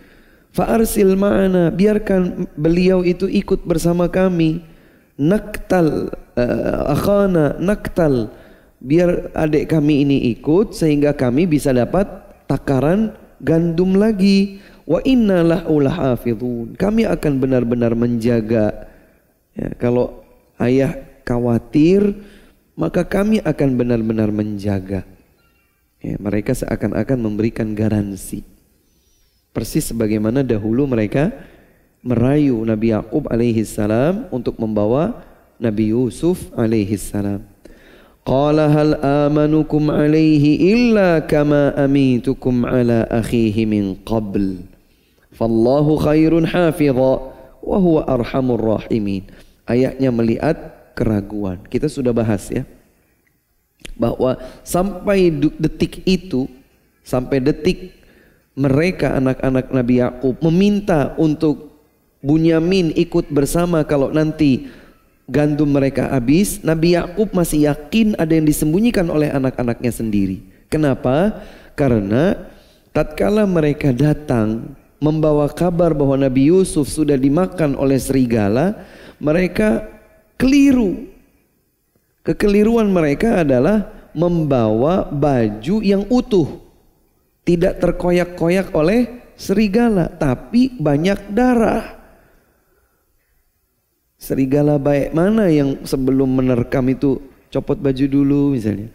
Fa'arsil ma'ana, biarkan beliau itu ikut bersama kami. Naktal akhana naktal, biar adik kami ini ikut sehingga kami bisa dapat takaran gandum lagi. Wa inna lahu lahafizun, kami akan benar-benar menjaga. Ya, kalau ayah khawatir, maka kami akan benar-benar menjaga. Ya, mereka seakan-akan memberikan garansi. Persis sebagaimana dahulu mereka merayu Nabi Yakub alaihi salam untuk membawa Nabi Yusuf alaihi salam. Qala hal amanukum alaihi illa kama amitukum ala akhihi min qabl. Fallahu khairun hafidha wa huwa arhamur rahimin. Ayatnya melihat keraguan. Kita sudah bahas ya, bahwa sampai detik itu, sampai detik mereka anak-anak Nabi Yakub meminta untuk Bunyamin ikut bersama kalau nanti gandum mereka habis, Nabi Yakub masih yakin ada yang disembunyikan oleh anak-anaknya sendiri. Kenapa? Karena tatkala mereka datang membawa kabar bahwa Nabi Yusuf sudah dimakan oleh serigala, mereka keliru. Kekeliruan mereka adalah membawa baju yang utuh, tidak terkoyak-koyak oleh serigala, tapi banyak darah. Serigala baik mana yang sebelum menerkam itu copot baju dulu misalnya?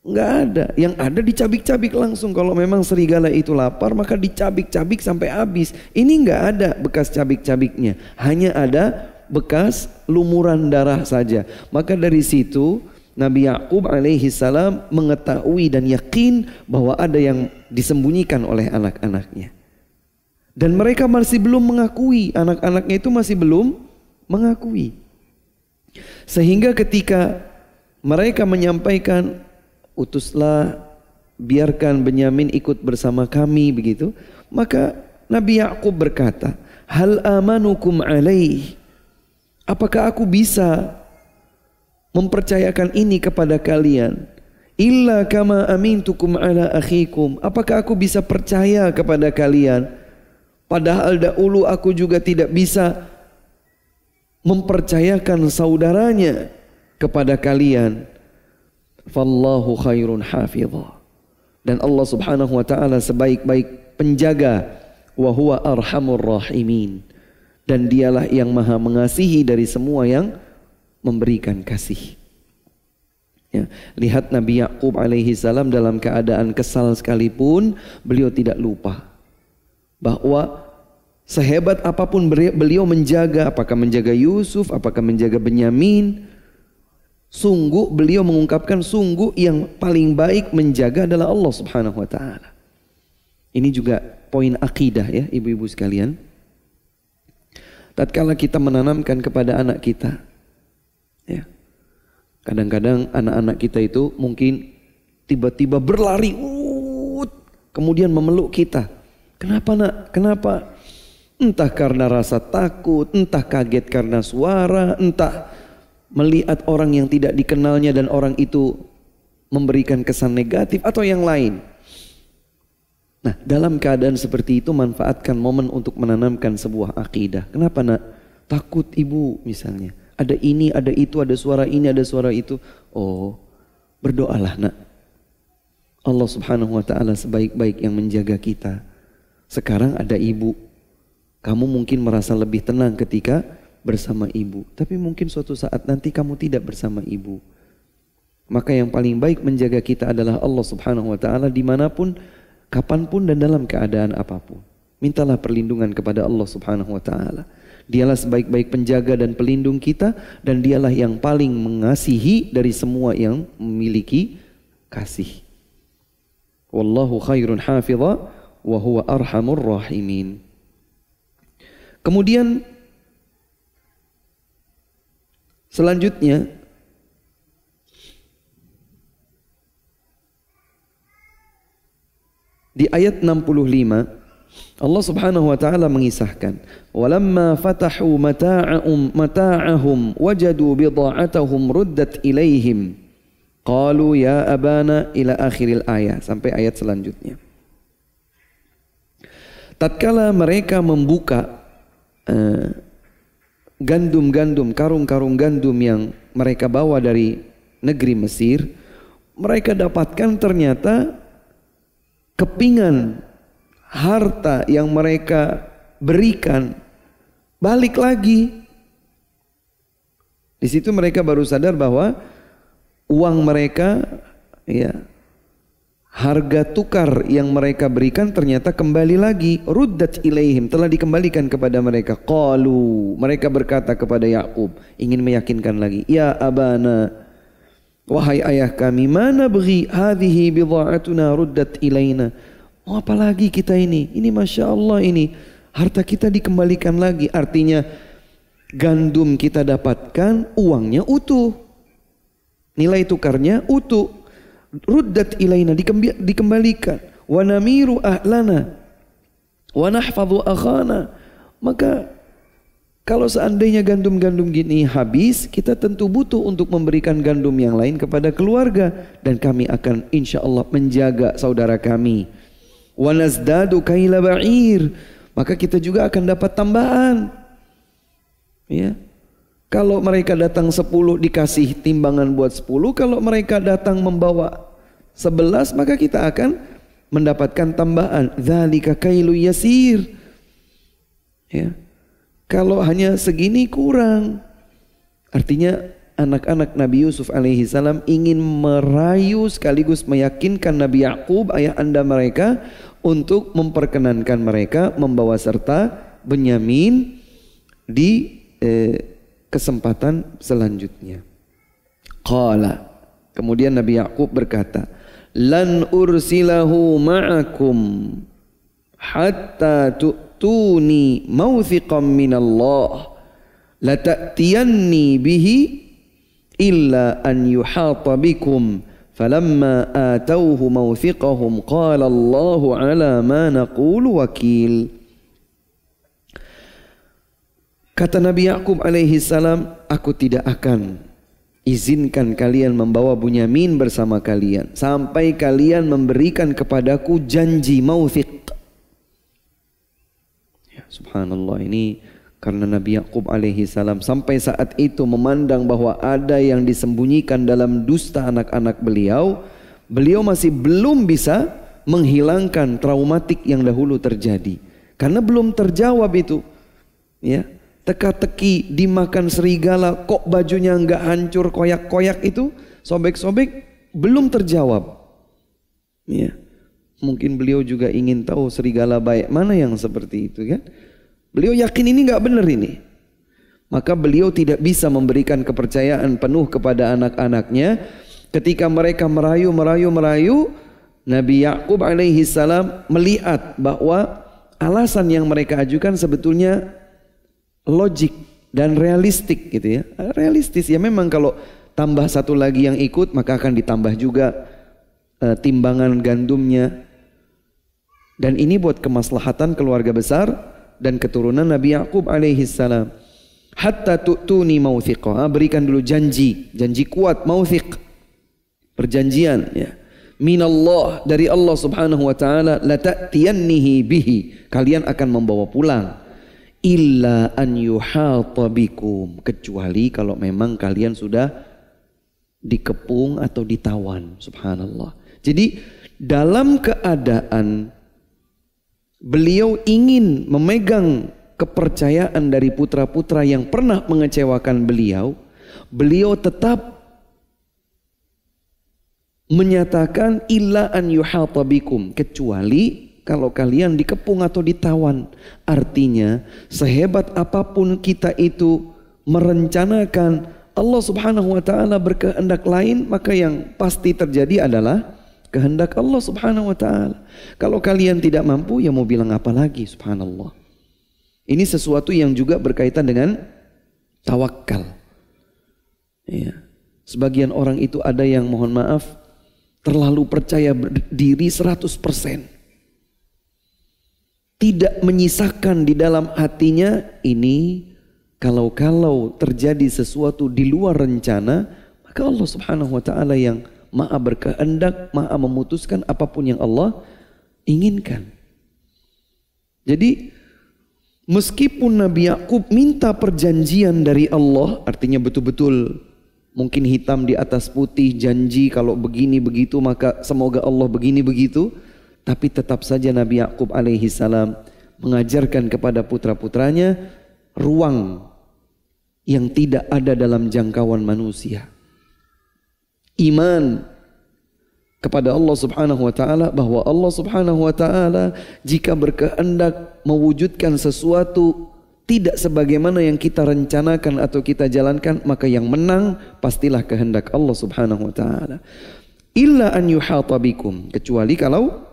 Enggak ada. Yang ada dicabik-cabik langsung. Kalau memang serigala itu lapar maka dicabik-cabik sampai habis. Ini enggak ada bekas cabik-cabiknya. Hanya ada bekas lumuran darah saja. Maka dari situ Nabi Yakub alaihi salam mengetahui dan yakin bahwa ada yang disembunyikan oleh anak-anaknya. Dan mereka masih belum mengakui, anak-anaknya itu masih belum mengakui. Sehingga ketika mereka menyampaikan, utuslah, biarkan Benyamin ikut bersama kami begitu, maka Nabi Yakub berkata, hal amanukum alaih, apakah aku bisa mempercayakan ini kepada kalian? Illa kama amintukum ala akhikum, apakah aku bisa percaya kepada kalian? Padahal dahulu aku juga tidak bisa mempercayakan saudaranya kepada kalian. Fallahu khairun hafidha. Dan Allah subhanahu wa ta'ala sebaik-baik penjaga. Wa huwa arhamur rahimin. Dan dialah yang maha mengasihi dari semua yang memberikan kasih. Ya, lihat Nabi Yakub alaihi salam dalam keadaan kesal sekalipun, beliau tidak lupa bahwa sehebat apapun beliau menjaga, apakah menjaga Yusuf, apakah menjaga Benyamin, sungguh beliau mengungkapkan sungguh yang paling baik menjaga adalah Allah subhanahu wa ta'ala. Ini juga poin akidah ya ibu-ibu sekalian. Tatkala kita menanamkan kepada anak kita, ya, kadang-kadang anak-anak kita itu mungkin tiba-tiba berlari, kemudian memeluk kita. Kenapa nak? Kenapa? Entah karena rasa takut, entah kaget karena suara, entah melihat orang yang tidak dikenalnya dan orang itu memberikan kesan negatif atau yang lain. Nah, dalam keadaan seperti itu manfaatkan momen untuk menanamkan sebuah akidah. Kenapa nak? Takut ibu misalnya. Ada ini, ada itu, ada suara ini, ada suara itu. Oh, berdoalah nak. Allah subhanahu wa ta'ala sebaik-baik yang menjaga kita. Sekarang ada ibu, kamu mungkin merasa lebih tenang ketika bersama ibu. Tapi mungkin suatu saat nanti kamu tidak bersama ibu. Maka yang paling baik menjaga kita adalah Allah subhanahu wa ta'ala dimanapun, kapanpun dan dalam keadaan apapun. Mintalah perlindungan kepada Allah subhanahu wa ta'ala. Dialah sebaik-baik penjaga dan pelindung kita. Dan dialah yang paling mengasihi dari semua yang memiliki kasih. Wallahu khairun hafidha wa huwa arhamur rahimin. Kemudian selanjutnya di ayat 65 Allah subhanahu wa ta'ala mengisahkan, walamma fatahu mata'ahum wajadu bida'atahum ruddat ilaihim qalu ya abana ila akhiril ayat, sampai ayat selanjutnya. Tatkala mereka membuka gandum-gandum, karung-karung gandum yang mereka bawa dari negeri Mesir, mereka dapatkan ternyata kepingan harta yang mereka berikan balik lagi. Di situ mereka baru sadar bahwa uang mereka ya harga tukar yang mereka berikan ternyata kembali lagi, ruddat ilaihim, telah dikembalikan kepada mereka. Qalu, mereka berkata kepada Yakub, ingin meyakinkan lagi, ya abana, wahai ayah kami, mana bagi hadhihi bidha'atuna ruddat ilaina. Oh, apalagi kita ini Masya Allah, ini harta kita dikembalikan lagi. Artinya gandum kita dapatkan, uangnya utuh, nilai tukarnya utuh. Ruddat ilaina, dikembalikan. Wa namiru ahlana wa nahfadhu akhana. Maka kalau seandainya gandum-gandum gini habis, kita tentu butuh untuk memberikan gandum yang lain kepada keluarga, dan kami akan insya Allah menjaga saudara kami. Wa nazdadu kaila ba'ir, maka kita juga akan dapat tambahan. Ya. Kalau mereka datang 10 dikasih timbangan buat 10. Kalau mereka datang membawa 11, maka kita akan mendapatkan tambahan. Dzalika kailu yasir. Ya. Kalau hanya segini kurang. Artinya anak-anak Nabi Yusuf alaihi salam ingin merayu sekaligus meyakinkan Nabi Yakub, ayah anda mereka, untuk memperkenankan mereka membawa serta Benyamin di kesempatan selanjutnya. Qala, kemudian Nabi Yakub berkata, lan ursilahu ma'akum hatta tu'tuni mawthiqan minallah la ta'tiyanni bihi illa an yuhata bikum falamma atawhu mawthiqahum qala Allahu ala ma naqulu wakil. Kata Nabi Yakub alaihi salam, aku tidak akan izinkan kalian membawa Bunyamin bersama kalian sampai kalian memberikan kepadaku janji mawthiq. Ya, subhanallah, ini karena Nabi Yakub alaihi salam sampai saat itu memandang bahwa ada yang disembunyikan dalam dusta anak-anak beliau, beliau masih belum bisa menghilangkan traumatik yang dahulu terjadi. Karena belum terjawab itu. Ya. Teka-teki dimakan serigala, kok bajunya enggak hancur koyak-koyak itu, sobek-sobek, belum terjawab. Ya. Mungkin beliau juga ingin tahu serigala baik mana yang seperti itu kan. Beliau yakin ini enggak benar ini. Maka beliau tidak bisa memberikan kepercayaan penuh kepada anak-anaknya. Ketika mereka merayu, Nabi Yakub alaihi salam melihat bahwa alasan yang mereka ajukan sebetulnya logik dan realistik gitu ya. Realistis ya, memang kalau tambah satu lagi yang ikut maka akan ditambah juga timbangan gandumnya. Dan ini buat kemaslahatan keluarga besar dan keturunan Nabi Yakub alaihi salam. Hatta tu'tuni mawthiqa, berikan dulu janji kuat, mawthiq, perjanjian ya. Minallah, dari Allah subhanahu wa ta'ala, la ta'tiyannihi bihi, kalian akan membawa pulang. Illa an yuhata bikum, kecuali kalau memang kalian sudah dikepung atau ditawan. Subhanallah. Jadi dalam keadaan beliau ingin memegang kepercayaan dari putra-putra yang pernah mengecewakan beliau, beliau tetap menyatakan illa an yuhata bikum, kecuali kalau kalian dikepung atau ditawan. Artinya sehebat apapun kita itu merencanakan, Allah subhanahu wa ta'ala berkehendak lain, maka yang pasti terjadi adalah kehendak Allah subhanahu wa ta'ala. Kalau kalian tidak mampu, ya mau bilang apa lagi, subhanallah. Ini sesuatu yang juga berkaitan dengan tawakal ya. Sebagian orang itu ada yang mohon maaf terlalu percaya diri 100%. Tidak menyisakan di dalam hatinya, ini kalau terjadi sesuatu di luar rencana, maka Allah subhanahu wa ta'ala yang maha berkehendak, maha memutuskan apapun yang Allah inginkan. Jadi meskipun Nabi Yakub minta perjanjian dari Allah, artinya betul-betul mungkin hitam di atas putih, janji kalau begini begitu maka semoga Allah begini begitu. Tapi tetap saja Nabi Yakub alaihi salam mengajarkan kepada putra-putranya ruang yang tidak ada dalam jangkauan manusia. Iman kepada Allah Subhanahu wa taala bahwa Allah Subhanahu wa taala jika berkehendak mewujudkan sesuatu tidak sebagaimana yang kita rencanakan atau kita jalankan, maka yang menang pastilah kehendak Allah Subhanahu wa taala. Illa an yuhata bikum, kecuali kalau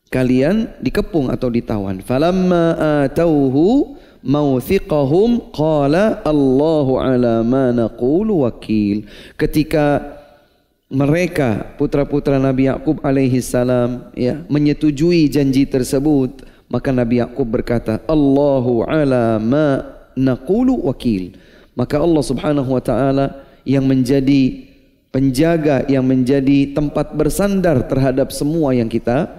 kalian dikepung atau ditawan. Falamma atauhu mawthiqahum qala Allahu ala ma naqulu wakil. Ketika mereka putra-putra Nabi Yakub alaihi salam menyetujui janji tersebut, maka Nabi Yakub berkata, Allahu ala ma naqulu wakil. Maka Allah Subhanahu wa taala yang menjadi penjaga, yang menjadi tempat bersandar terhadap semua yang kita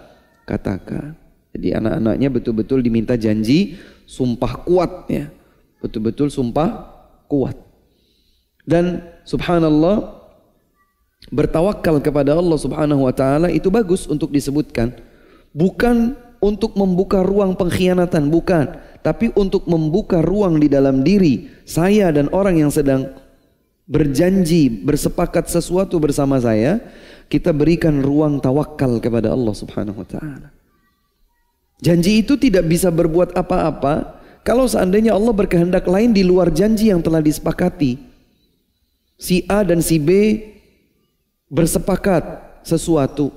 katakan. Jadi anak-anaknya betul-betul diminta janji sumpah kuat, ya. Betul-betul sumpah kuat. Dan subhanallah, bertawakal kepada Allah Subhanahu wa taala itu bagus untuk disebutkan. Bukan untuk membuka ruang pengkhianatan, bukan, tapi untuk membuka ruang di dalam diri saya dan orang yang sedang berjanji, bersepakat sesuatu bersama saya, kita berikan ruang tawakal kepada Allah Subhanahu wa taala. Janji itu tidak bisa berbuat apa-apa kalau seandainya Allah berkehendak lain di luar janji yang telah disepakati. Si A dan si B bersepakat sesuatu.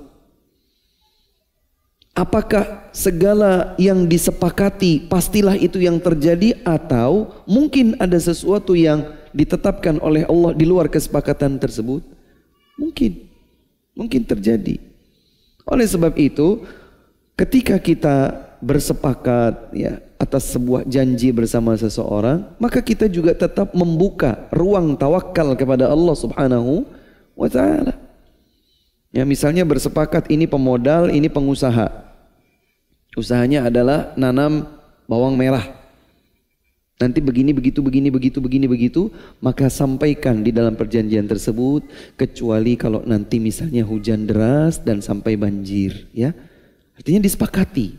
Apakah segala yang disepakati pastilah itu yang terjadi, atau mungkin ada sesuatu yang ditetapkan oleh Allah di luar kesepakatan tersebut? Mungkin terjadi. Oleh sebab itu, ketika kita bersepakat atas sebuah janji bersama seseorang, maka kita juga tetap membuka ruang tawakal kepada Allah Subhanahu wa taala. Ya, misalnya bersepakat ini pemodal, ini pengusaha. Usahanya adalah nanam bawang merah. Nanti begini, begitu, maka sampaikan di dalam perjanjian tersebut, kecuali kalau nanti misalnya hujan deras dan sampai banjir, ya. Artinya disepakati.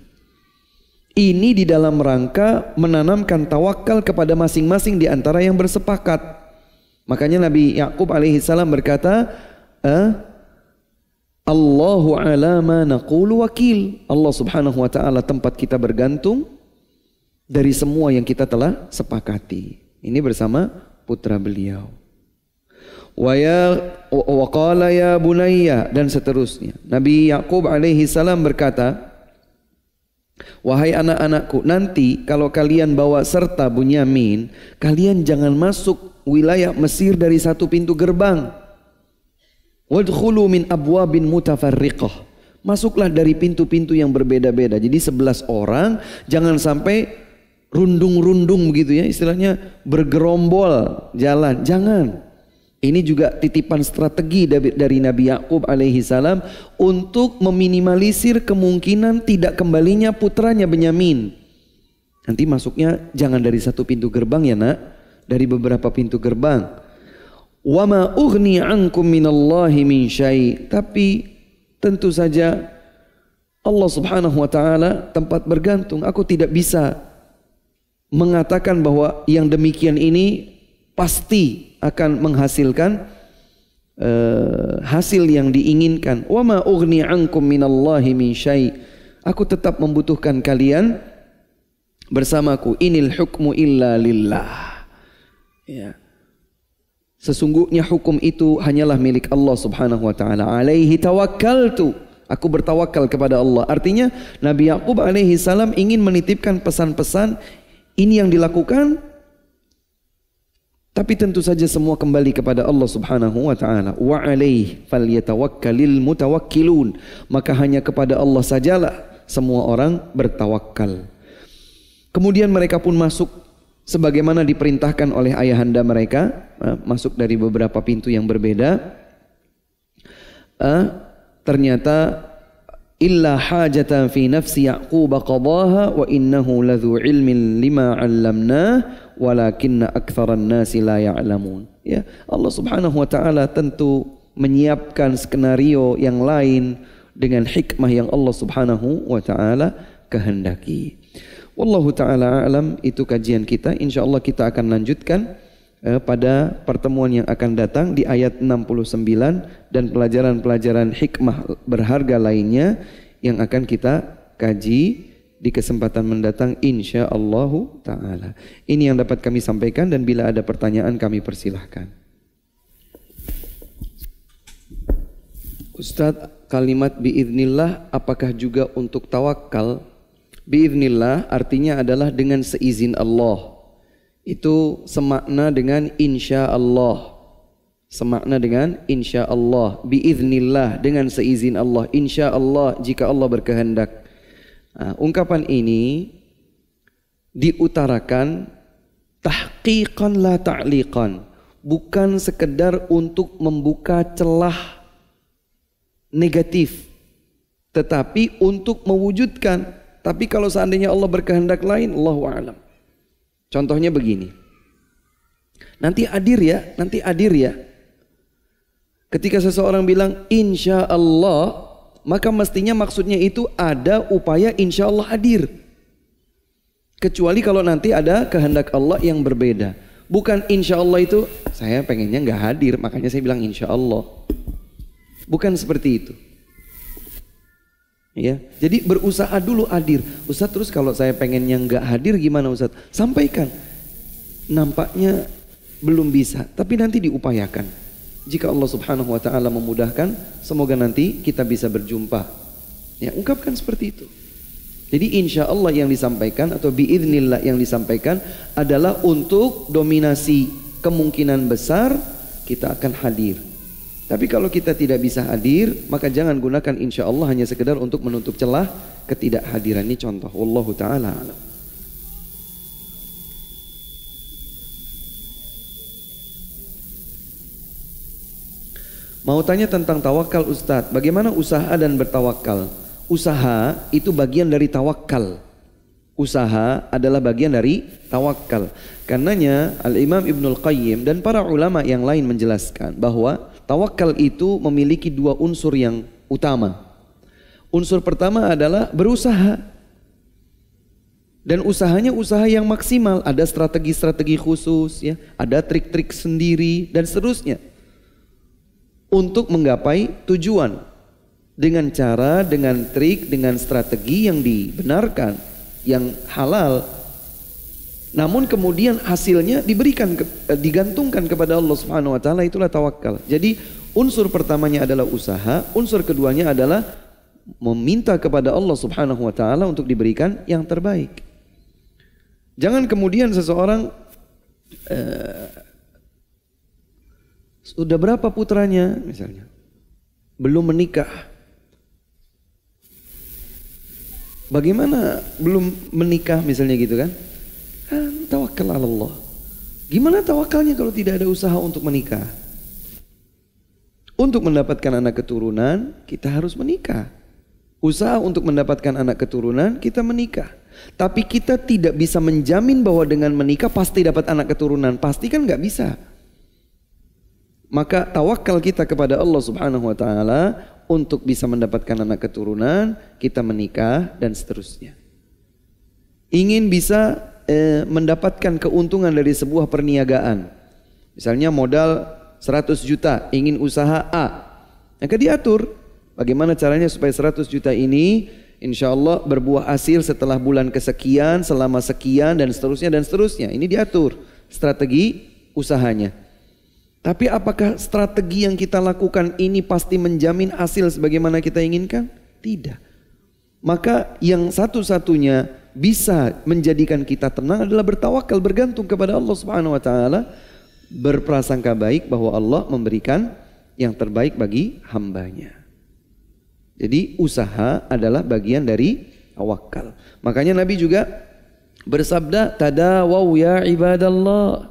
Ini di dalam rangka menanamkan tawakal kepada masing-masing di antara yang bersepakat. Makanya Nabi Yakub alaihi salam berkata, Allahu ala ma naqulu wakil. Allah Subhanahu wa taala tempat kita bergantung dari semua yang kita telah sepakati. Ini bersama putra beliau. Wa qala ya bunayya, dan seterusnya. Nabi Yakub alaihi salam berkata, wahai anak-anakku, nanti kalau kalian bawa serta Bunyamin, kalian jangan masuk wilayah Mesir dari satu pintu gerbang. Wadkhulu min abwabin mutafarriqah. Masuklah dari pintu-pintu yang berbeda-beda. Jadi 11 orang, jangan sampai rundung-rundung begitu ya, istilahnya bergerombol jalan. Jangan. Ini juga titipan strategi dari Nabi Yakub alaihi salam untuk meminimalisir kemungkinan tidak kembalinya putranya Benyamin. Nanti masuknya jangan dari satu pintu gerbang ya nak, dari beberapa pintu gerbang. Wa ma ughni ankum minallahi min syai'. Tapi tentu saja Allah Subhanahu wa taala tempat bergantung. Aku tidak bisa mengatakan bahwa yang demikian ini pasti akan menghasilkan hasil yang diinginkan. Wa ma ughni ankum minallahi min syai'. Aku tetap membutuhkan kalian bersamaku. Inil hukmu illa lillah. Ya. Sesungguhnya hukum itu hanyalah milik Allah Subhanahu wa taala. Alaihi tawakkaltu. Aku bertawakal kepada Allah. Artinya Nabi Yakub alaihi salam ingin menitipkan pesan-pesan ini yang dilakukan, tapi tentu saja semua kembali kepada Allah Subhanahu wa taala. Wa alaihi falyatawakkalul mutawakkilun. Maka hanya kepada Allah sajalah semua orang bertawakal. Kemudian mereka pun masuk sebagaimana diperintahkan oleh ayahanda mereka, masuk dari beberapa pintu yang berbeda. Ternyata illa hajatan fi nafsi Yaqub qadaha wa innahu ladzu ilmin lima 'allamnah walakinna aktsaran nasi la ya'lamun. Ya, Allah Subhanahu wa taala tentu menyiapkan skenario yang lain dengan hikmah yang Allah Subhanahu wa taala kehendaki. Wallahu ta'ala a'lam. Itu kajian kita. InsyaAllah kita akan lanjutkan pada pertemuan yang akan datang di ayat 69 dan pelajaran-pelajaran hikmah berharga lainnya yang akan kita kaji di kesempatan mendatang insyaallah ta'ala. Ini yang dapat kami sampaikan dan bila ada pertanyaan kami persilahkan. Ustadz, kalimat biiznillah apakah juga untuk tawakal? Biiznillah artinya adalah dengan seizin Allah. Itu semakna dengan insyaallah. Semakna dengan insyaallah. Biiznillah dengan seizin Allah. Insyaallah jika Allah berkehendak. Nah, ungkapan ini diutarakan tahqiqan la ta'liqan. Bukan sekedar untuk membuka celah negatif, tetapi untuk mewujudkan. Tapi kalau seandainya Allah berkehendak lain, Allahu a'lam. Contohnya begini, nanti hadir ya. Ketika seseorang bilang insya Allah, maka mestinya maksudnya itu ada upaya insya Allah hadir. Kecuali kalau nanti ada kehendak Allah yang berbeda. Bukan insya Allah itu saya pengennya nggak hadir, makanya saya bilang insya Allah. Bukan seperti itu. Ya, jadi berusaha dulu hadir. Ustadz, terus kalau saya pengennya nggak hadir gimana Ustadz? Sampaikan. Nampaknya belum bisa, tapi nanti diupayakan. Jika Allah Subhanahu wa taala memudahkan, semoga nanti kita bisa berjumpa. Ya, ungkapkan seperti itu. Jadi insya Allah yang disampaikan atau biiznillah yang disampaikan adalah untuk dominasi kemungkinan besar kita akan hadir. Tapi kalau kita tidak bisa hadir, maka jangan gunakan insya Allah hanya sekedar untuk menutup celah ketidakhadiran. Ini contoh. Wallahu ta'ala alam. Mau tanya tentang tawakal Ustadz. Bagaimana usaha dan bertawakal? Usaha itu bagian dari tawakal. Usaha adalah bagian dari tawakal. Karenanya Al-Imam Ibnul Qayyim dan para ulama yang lain menjelaskan bahwa tawakal itu memiliki dua unsur yang utama. Unsur pertama adalah berusaha. Dan usahanya usaha yang maksimal. Ada strategi-strategi khusus, ya, ada trik-trik sendiri dan seterusnya. Untuk menggapai tujuan. Dengan cara, dengan trik, dengan strategi yang dibenarkan, yang halal. Namun kemudian hasilnya diberikan, digantungkan kepada Allah Subhanahu wa taala, itulah tawakal. Jadi unsur pertamanya adalah usaha, unsur keduanya adalah meminta kepada Allah Subhanahu wa taala untuk diberikan yang terbaik. Jangan kemudian seseorang sudah berapa putranya misalnya, belum menikah. Bagaimana belum menikah misalnya gitu kan? Tawakal ala Allah. Gimana tawakalnya kalau tidak ada usaha untuk menikah? Untuk mendapatkan anak keturunan kita harus menikah. Usaha untuk mendapatkan anak keturunan kita menikah. Tapi kita tidak bisa menjamin bahwa dengan menikah pasti dapat anak keturunan. Pasti kan nggak bisa. Maka tawakal kita kepada Allah Subhanahu wa taala untuk bisa mendapatkan anak keturunan, kita menikah dan seterusnya. Ingin bisa mendapatkan keuntungan dari sebuah perniagaan. Misalnya modal 100 juta, ingin usaha A. Maka diatur bagaimana caranya supaya 100 juta ini insya Allah berbuah hasil setelah bulan kesekian, selama sekian dan seterusnya dan seterusnya. Ini diatur strategi usahanya. Tapi apakah strategi yang kita lakukan ini pasti menjamin hasil sebagaimana kita inginkan? Tidak. Maka yang satu-satunya bisa menjadikan kita tenang adalah bertawakal, bergantung kepada Allah Subhanahu wa taala, berprasangka baik bahwa Allah memberikan yang terbaik bagi hambanya. Jadi usaha adalah bagian dari tawakal. Makanya Nabi juga bersabda, tadawaw ya ibadallah.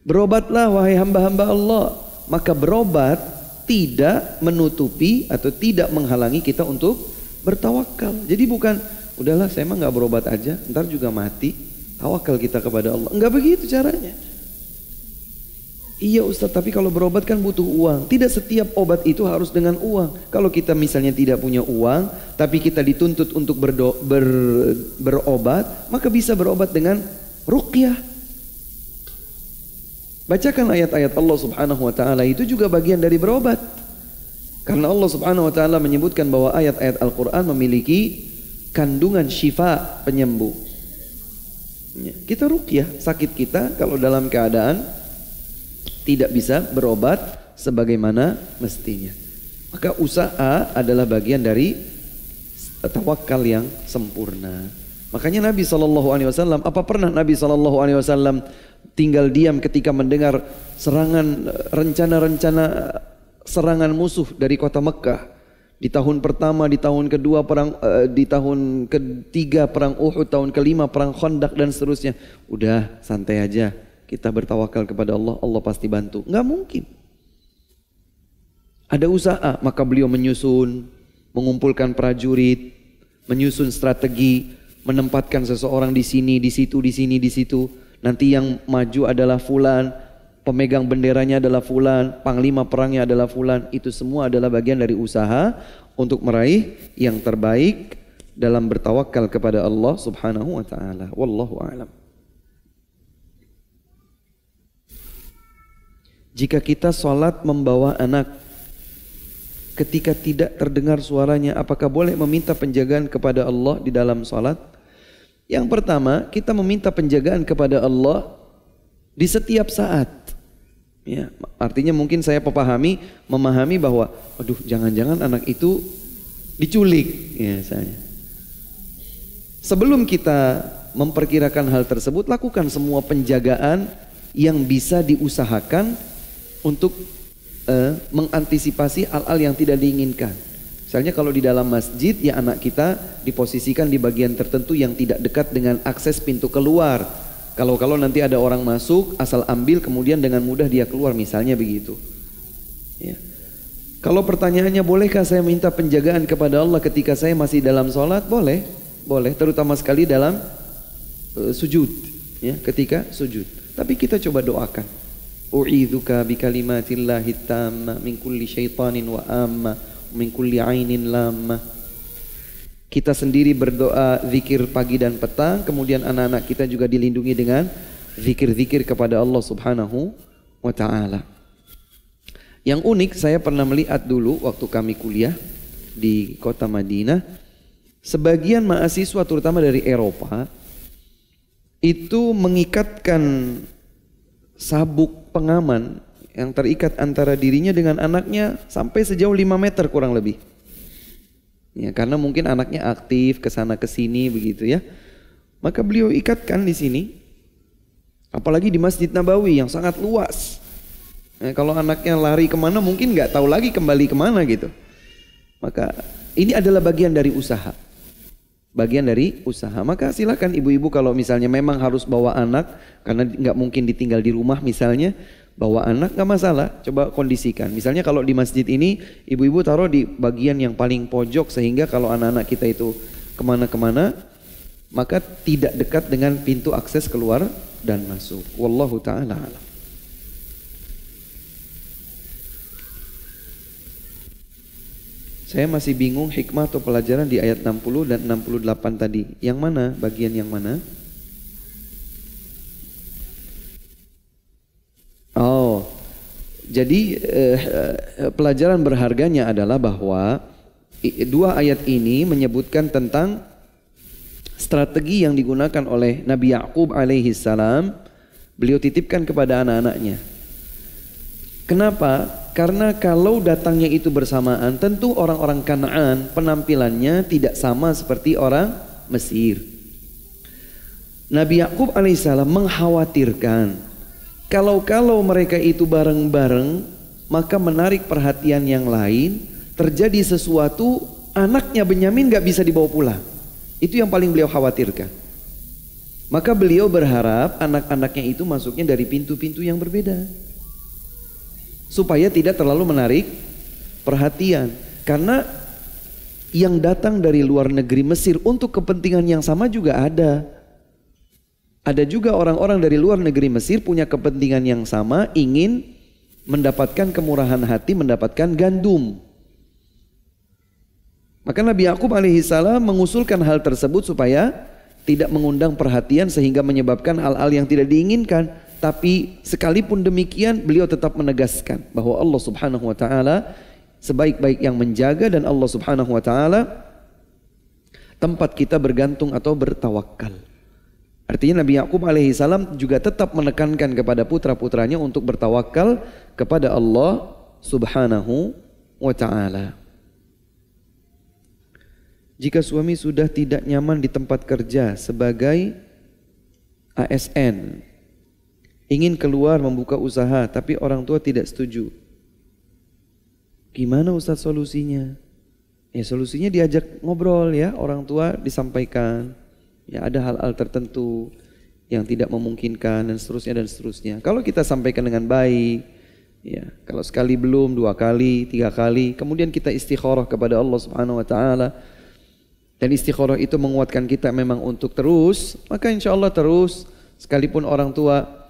Berobatlah wahai hamba-hamba Allah. Maka berobat tidak menutupi atau tidak menghalangi kita untuk bertawakal. Jadi bukan, udahlah saya mah gak berobat aja, ntar juga mati. Tawakal kita kepada Allah. Enggak begitu caranya. Iya Ustaz, tapi kalau berobat kan butuh uang. Tidak setiap obat itu harus dengan uang. Kalau kita misalnya tidak punya uang, tapi kita dituntut untuk berobat, maka bisa berobat dengan ruqyah. Bacakan ayat-ayat Allah Subhanahu wa taala, itu juga bagian dari berobat. Karena Allah Subhanahu wa taala menyebutkan bahwa ayat-ayat Al-Qur'an memiliki kandungan syifa, penyembuh. Kita ruqyah sakit kita kalau dalam keadaan tidak bisa berobat sebagaimana mestinya. Maka usaha adalah bagian dari tawakal yang sempurna. Makanya Nabi SAW, apa pernah Nabi SAW tinggal diam ketika mendengar serangan, rencana-rencana serangan musuh dari kota Mekah? Di tahun pertama, di tahun kedua di tahun ketiga perang Uhud, tahun kelima perang Khandaq dan seterusnya. Udah santai aja, kita bertawakal kepada Allah, Allah pasti bantu. Nggak mungkin. Ada usaha, maka beliau menyusun, mengumpulkan prajurit, menyusun strategi, menempatkan seseorang di sini, di situ, di sini, di situ. Nanti yang maju adalah fulan, pemegang benderanya adalah fulan, panglima perangnya adalah fulan. Itu semua adalah bagian dari usaha untuk meraih yang terbaik dalam bertawakal kepada Allah Subhanahu wa taala. Wallahu a'lam. Jika kita sholat membawa anak, ketika tidak terdengar suaranya, apakah boleh meminta penjagaan kepada Allah di dalam sholat? Yang pertama, kita meminta penjagaan kepada Allah di setiap saat. Ya, artinya mungkin saya memahami bahwa, aduh, jangan-jangan anak itu diculik, ya, misalnya. Sebelum kita memperkirakan hal tersebut, lakukan semua penjagaan yang bisa diusahakan untuk mengantisipasi hal-hal yang tidak diinginkan. Misalnya kalau di dalam masjid, ya anak kita diposisikan di bagian tertentu yang tidak dekat dengan akses pintu keluar. Kalau nanti ada orang masuk, asal ambil kemudian dengan mudah dia keluar, misalnya begitu. Ya. Kalau pertanyaannya, bolehkah saya minta penjagaan kepada Allah ketika saya masih dalam sholat? Boleh, terutama sekali dalam sujud, ya, ketika sujud. Tapi kita coba doakan. U'idzuka bikalimatillahi tamma min kulli syaitanin wa amma min kulli ainin lamma. Kita sendiri berdoa zikir pagi dan petang, kemudian anak-anak kita juga dilindungi dengan zikir-zikir kepada Allah Subhanahu wa taala. Yang unik, saya pernah melihat dulu waktu kami kuliah di kota Madinah, sebagian mahasiswa terutama dari Eropa itu mengikatkan sabuk pengaman yang terikat antara dirinya dengan anaknya sampai sejauh 5 meter kurang lebih. Ya, karena mungkin anaknya aktif ke sana ke sini begitu ya. Maka beliau ikatkan di sini. Apalagi di Masjid Nabawi yang sangat luas. Ya, kalau anaknya lari kemana mungkin nggak tahu lagi kembali kemana gitu. Maka ini adalah bagian dari usaha. Bagian dari usaha. Maka silakan ibu-ibu kalau misalnya memang harus bawa anak karena nggak mungkin ditinggal di rumah misalnya, bawa anak nggak masalah, coba kondisikan. Misalnya kalau di masjid ini ibu-ibu taruh di bagian yang paling pojok sehingga kalau anak-anak kita itu kemana-kemana maka tidak dekat dengan pintu akses keluar dan masuk. Wallahu ta'ala alam. Saya masih bingung hikmah atau pelajaran di ayat 60 dan 68 tadi. Yang mana? Bagian yang mana? Oh, jadi pelajaran berharganya adalah bahwa dua ayat ini menyebutkan tentang strategi yang digunakan oleh Nabi Ya'qub alaihi salam. Beliau titipkan kepada anak-anaknya. Kenapa? Karena kalau datangnya itu bersamaan, tentu orang-orang Kanaan penampilannya tidak sama seperti orang Mesir. Nabi Ya'qub alaihissalam mengkhawatirkan kalau mereka itu bareng-bareng, maka menarik perhatian yang lain, terjadi sesuatu, anaknya Benyamin gak bisa dibawa pulang. Itu yang paling beliau khawatirkan. Maka beliau berharap anak-anaknya itu masuknya dari pintu-pintu yang berbeda, supaya tidak terlalu menarik perhatian. Karena yang datang dari luar negeri Mesir untuk kepentingan yang sama juga ada. Ada juga orang-orang dari luar negeri Mesir punya kepentingan yang sama, ingin mendapatkan kemurahan hati, mendapatkan gandum. Maka Nabi Ya'qub alaihissalam mengusulkan hal tersebut supaya tidak mengundang perhatian sehingga menyebabkan hal-hal yang tidak diinginkan. Tapi sekalipun demikian beliau tetap menegaskan bahwa Allah Subhanahu wa taala sebaik-baik yang menjaga, dan Allah Subhanahu wa taala tempat kita bergantung atau bertawakal. Artinya Nabi Yakub alaihi salam juga tetap menekankan kepada putra-putranya untuk bertawakal kepada Allah Subhanahu wa taala. Jika suami sudah tidak nyaman di tempat kerja sebagai ASN, ingin keluar membuka usaha tapi orang tua tidak setuju, gimana Ustaz solusinya? Ya solusinya diajak ngobrol ya, orang tua disampaikan. Ya ada hal-hal tertentu yang tidak memungkinkan dan seterusnya. Kalau kita sampaikan dengan baik, ya kalau sekali belum, 2 kali, 3 kali, kemudian kita istikharah kepada Allah Subhanahu wa taala, dan istikharah itu menguatkan kita memang untuk terus, maka insya Allah terus. Sekalipun orang tua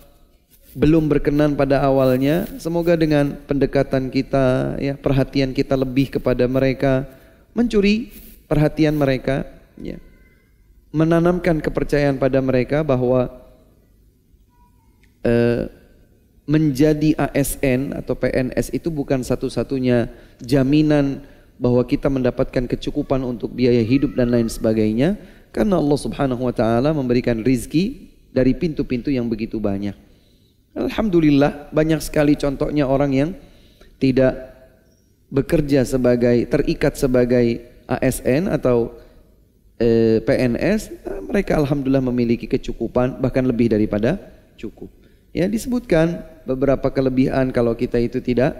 belum berkenan pada awalnya, semoga dengan pendekatan kita, ya perhatian kita lebih kepada mereka, mencuri perhatian mereka, ya, menanamkan kepercayaan pada mereka bahwa menjadi ASN atau PNS itu bukan satu-satunya jaminan bahwa kita mendapatkan kecukupan untuk biaya hidup dan lain sebagainya, karena Allah Subhanahu wa taala memberikan rizki dari pintu-pintu yang begitu banyak. Alhamdulillah banyak sekali contohnya orang yang tidak bekerja terikat sebagai ASN atau PNS, mereka alhamdulillah memiliki kecukupan, bahkan lebih daripada cukup. Ya disebutkan beberapa kelebihan kalau kita itu tidak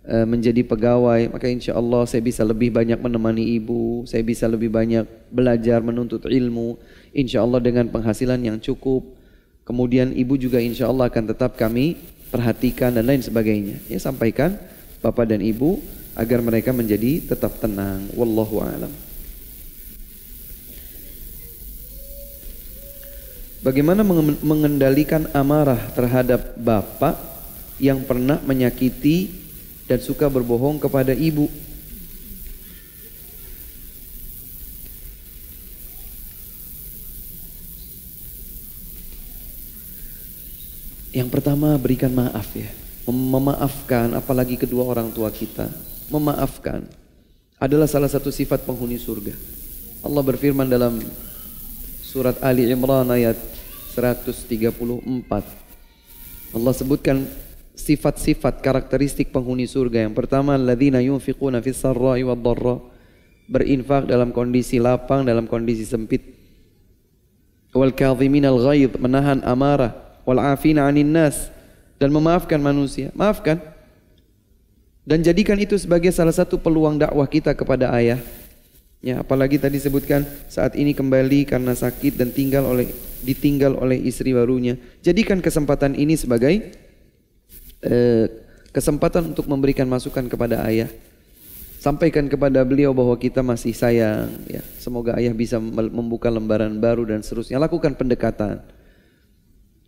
menjadi pegawai, maka insya Allah saya bisa lebih banyak menemani ibu, saya bisa lebih banyak belajar menuntut ilmu, insya Allah dengan penghasilan yang cukup. Kemudian ibu juga insya Allah akan tetap kami perhatikan dan lain sebagainya. Ya sampaikan bapak dan ibu agar mereka menjadi tetap tenang. Wallahu a'lam. Bagaimana mengendalikan amarah terhadap bapak yang pernah menyakiti dan suka berbohong kepada ibu? Yang pertama, berikan maaf ya. Memaafkan, apalagi kedua orang tua kita. Memaafkan adalah salah satu sifat penghuni surga. Allah berfirman dalam Surat Ali Imran ayat 134. Allah sebutkan sifat-sifat karakteristik penghuni surga. Yang pertama, alladzina yunfiquna fis sarra'i wad dharra, berinfak dalam kondisi lapang, dalam kondisi sempit. Wal kadhiminal ghaidh, menahan amarah. Wal 'afina 'anil nas, dan memaafkan manusia. Maafkan. Dan jadikan itu sebagai salah satu peluang dakwah kita kepada ayah. Ya, apalagi tadi sebutkan saat ini kembali karena sakit dan ditinggal oleh istri barunya. Jadikan kesempatan ini sebagai kesempatan untuk memberikan masukan kepada ayah. Sampaikan kepada beliau bahwa kita masih sayang. Ya, semoga ayah bisa membuka lembaran baru dan seterusnya. Lakukan pendekatan.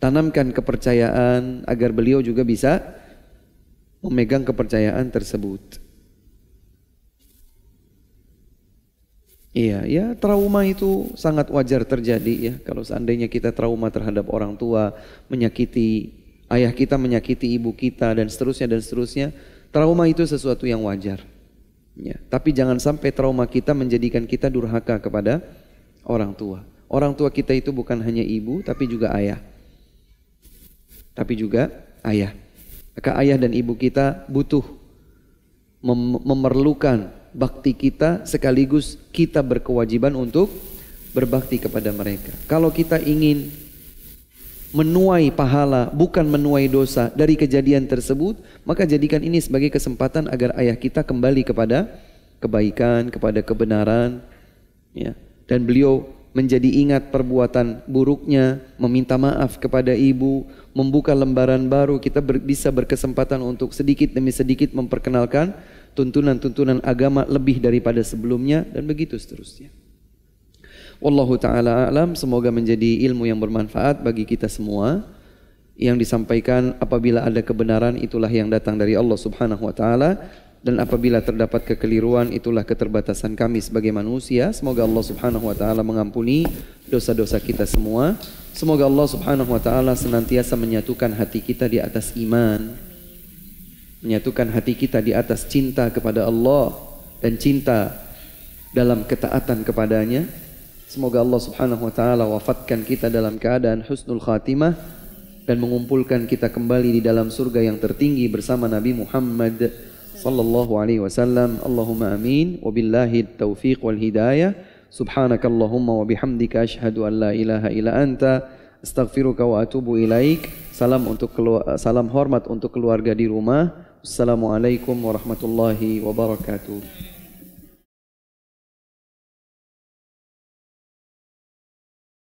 Tanamkan kepercayaan agar beliau juga bisa memegang kepercayaan tersebut. Iya, ya trauma itu sangat wajar terjadi ya. Kalau seandainya kita trauma terhadap orang tua, menyakiti ayah kita, menyakiti ibu kita dan seterusnya, trauma itu sesuatu yang wajar. Ya, tapi jangan sampai trauma kita menjadikan kita durhaka kepada orang tua. Orang tua kita itu bukan hanya ibu, tapi juga ayah. Maka ayah dan ibu kita butuh memerlukan bakti kita, sekaligus kita berkewajiban untuk berbakti kepada mereka. Kalau kita ingin menuai pahala, bukan menuai dosa dari kejadian tersebut, maka jadikan ini sebagai kesempatan agar ayah kita kembali kepada kebaikan, kepada kebenaran, ya. Dan beliau menjadi ingat perbuatan buruknya, meminta maaf kepada ibu, membuka lembaran baru. Kita bisa berkesempatan untuk sedikit demi sedikit memperkenalkan tuntunan-tuntunan agama lebih daripada sebelumnya, dan begitu seterusnya. Wallahu ta'ala a'lam. Semoga menjadi ilmu yang bermanfaat bagi kita semua. Yang disampaikan apabila ada kebenaran, itulah yang datang dari Allah Subhanahu wa ta'ala. Dan apabila terdapat kekeliruan, itulah keterbatasan kami sebagai manusia. Semoga Allah Subhanahu wa taala mengampuni dosa-dosa kita semua. Semoga Allah Subhanahu wa taala senantiasa menyatukan hati kita di atas iman, menyatukan hati kita di atas cinta kepada Allah dan cinta dalam ketaatan kepadanya. Semoga Allah Subhanahu wa taala wafatkan kita dalam keadaan husnul khatimah dan mengumpulkan kita kembali di dalam surga yang tertinggi bersama Nabi Muhammad sallallahu alaihi wasallam. Allahumma amin. Wabillahi taufiq wal hidayah. Subhanakallahumma wa bihamdika asyhadu an la ilaha illa anta astaghfiruka wa atubu ilaik. Salam hormat untuk keluarga di rumah. Assalamualaikum warahmatullahi wabarakatuh.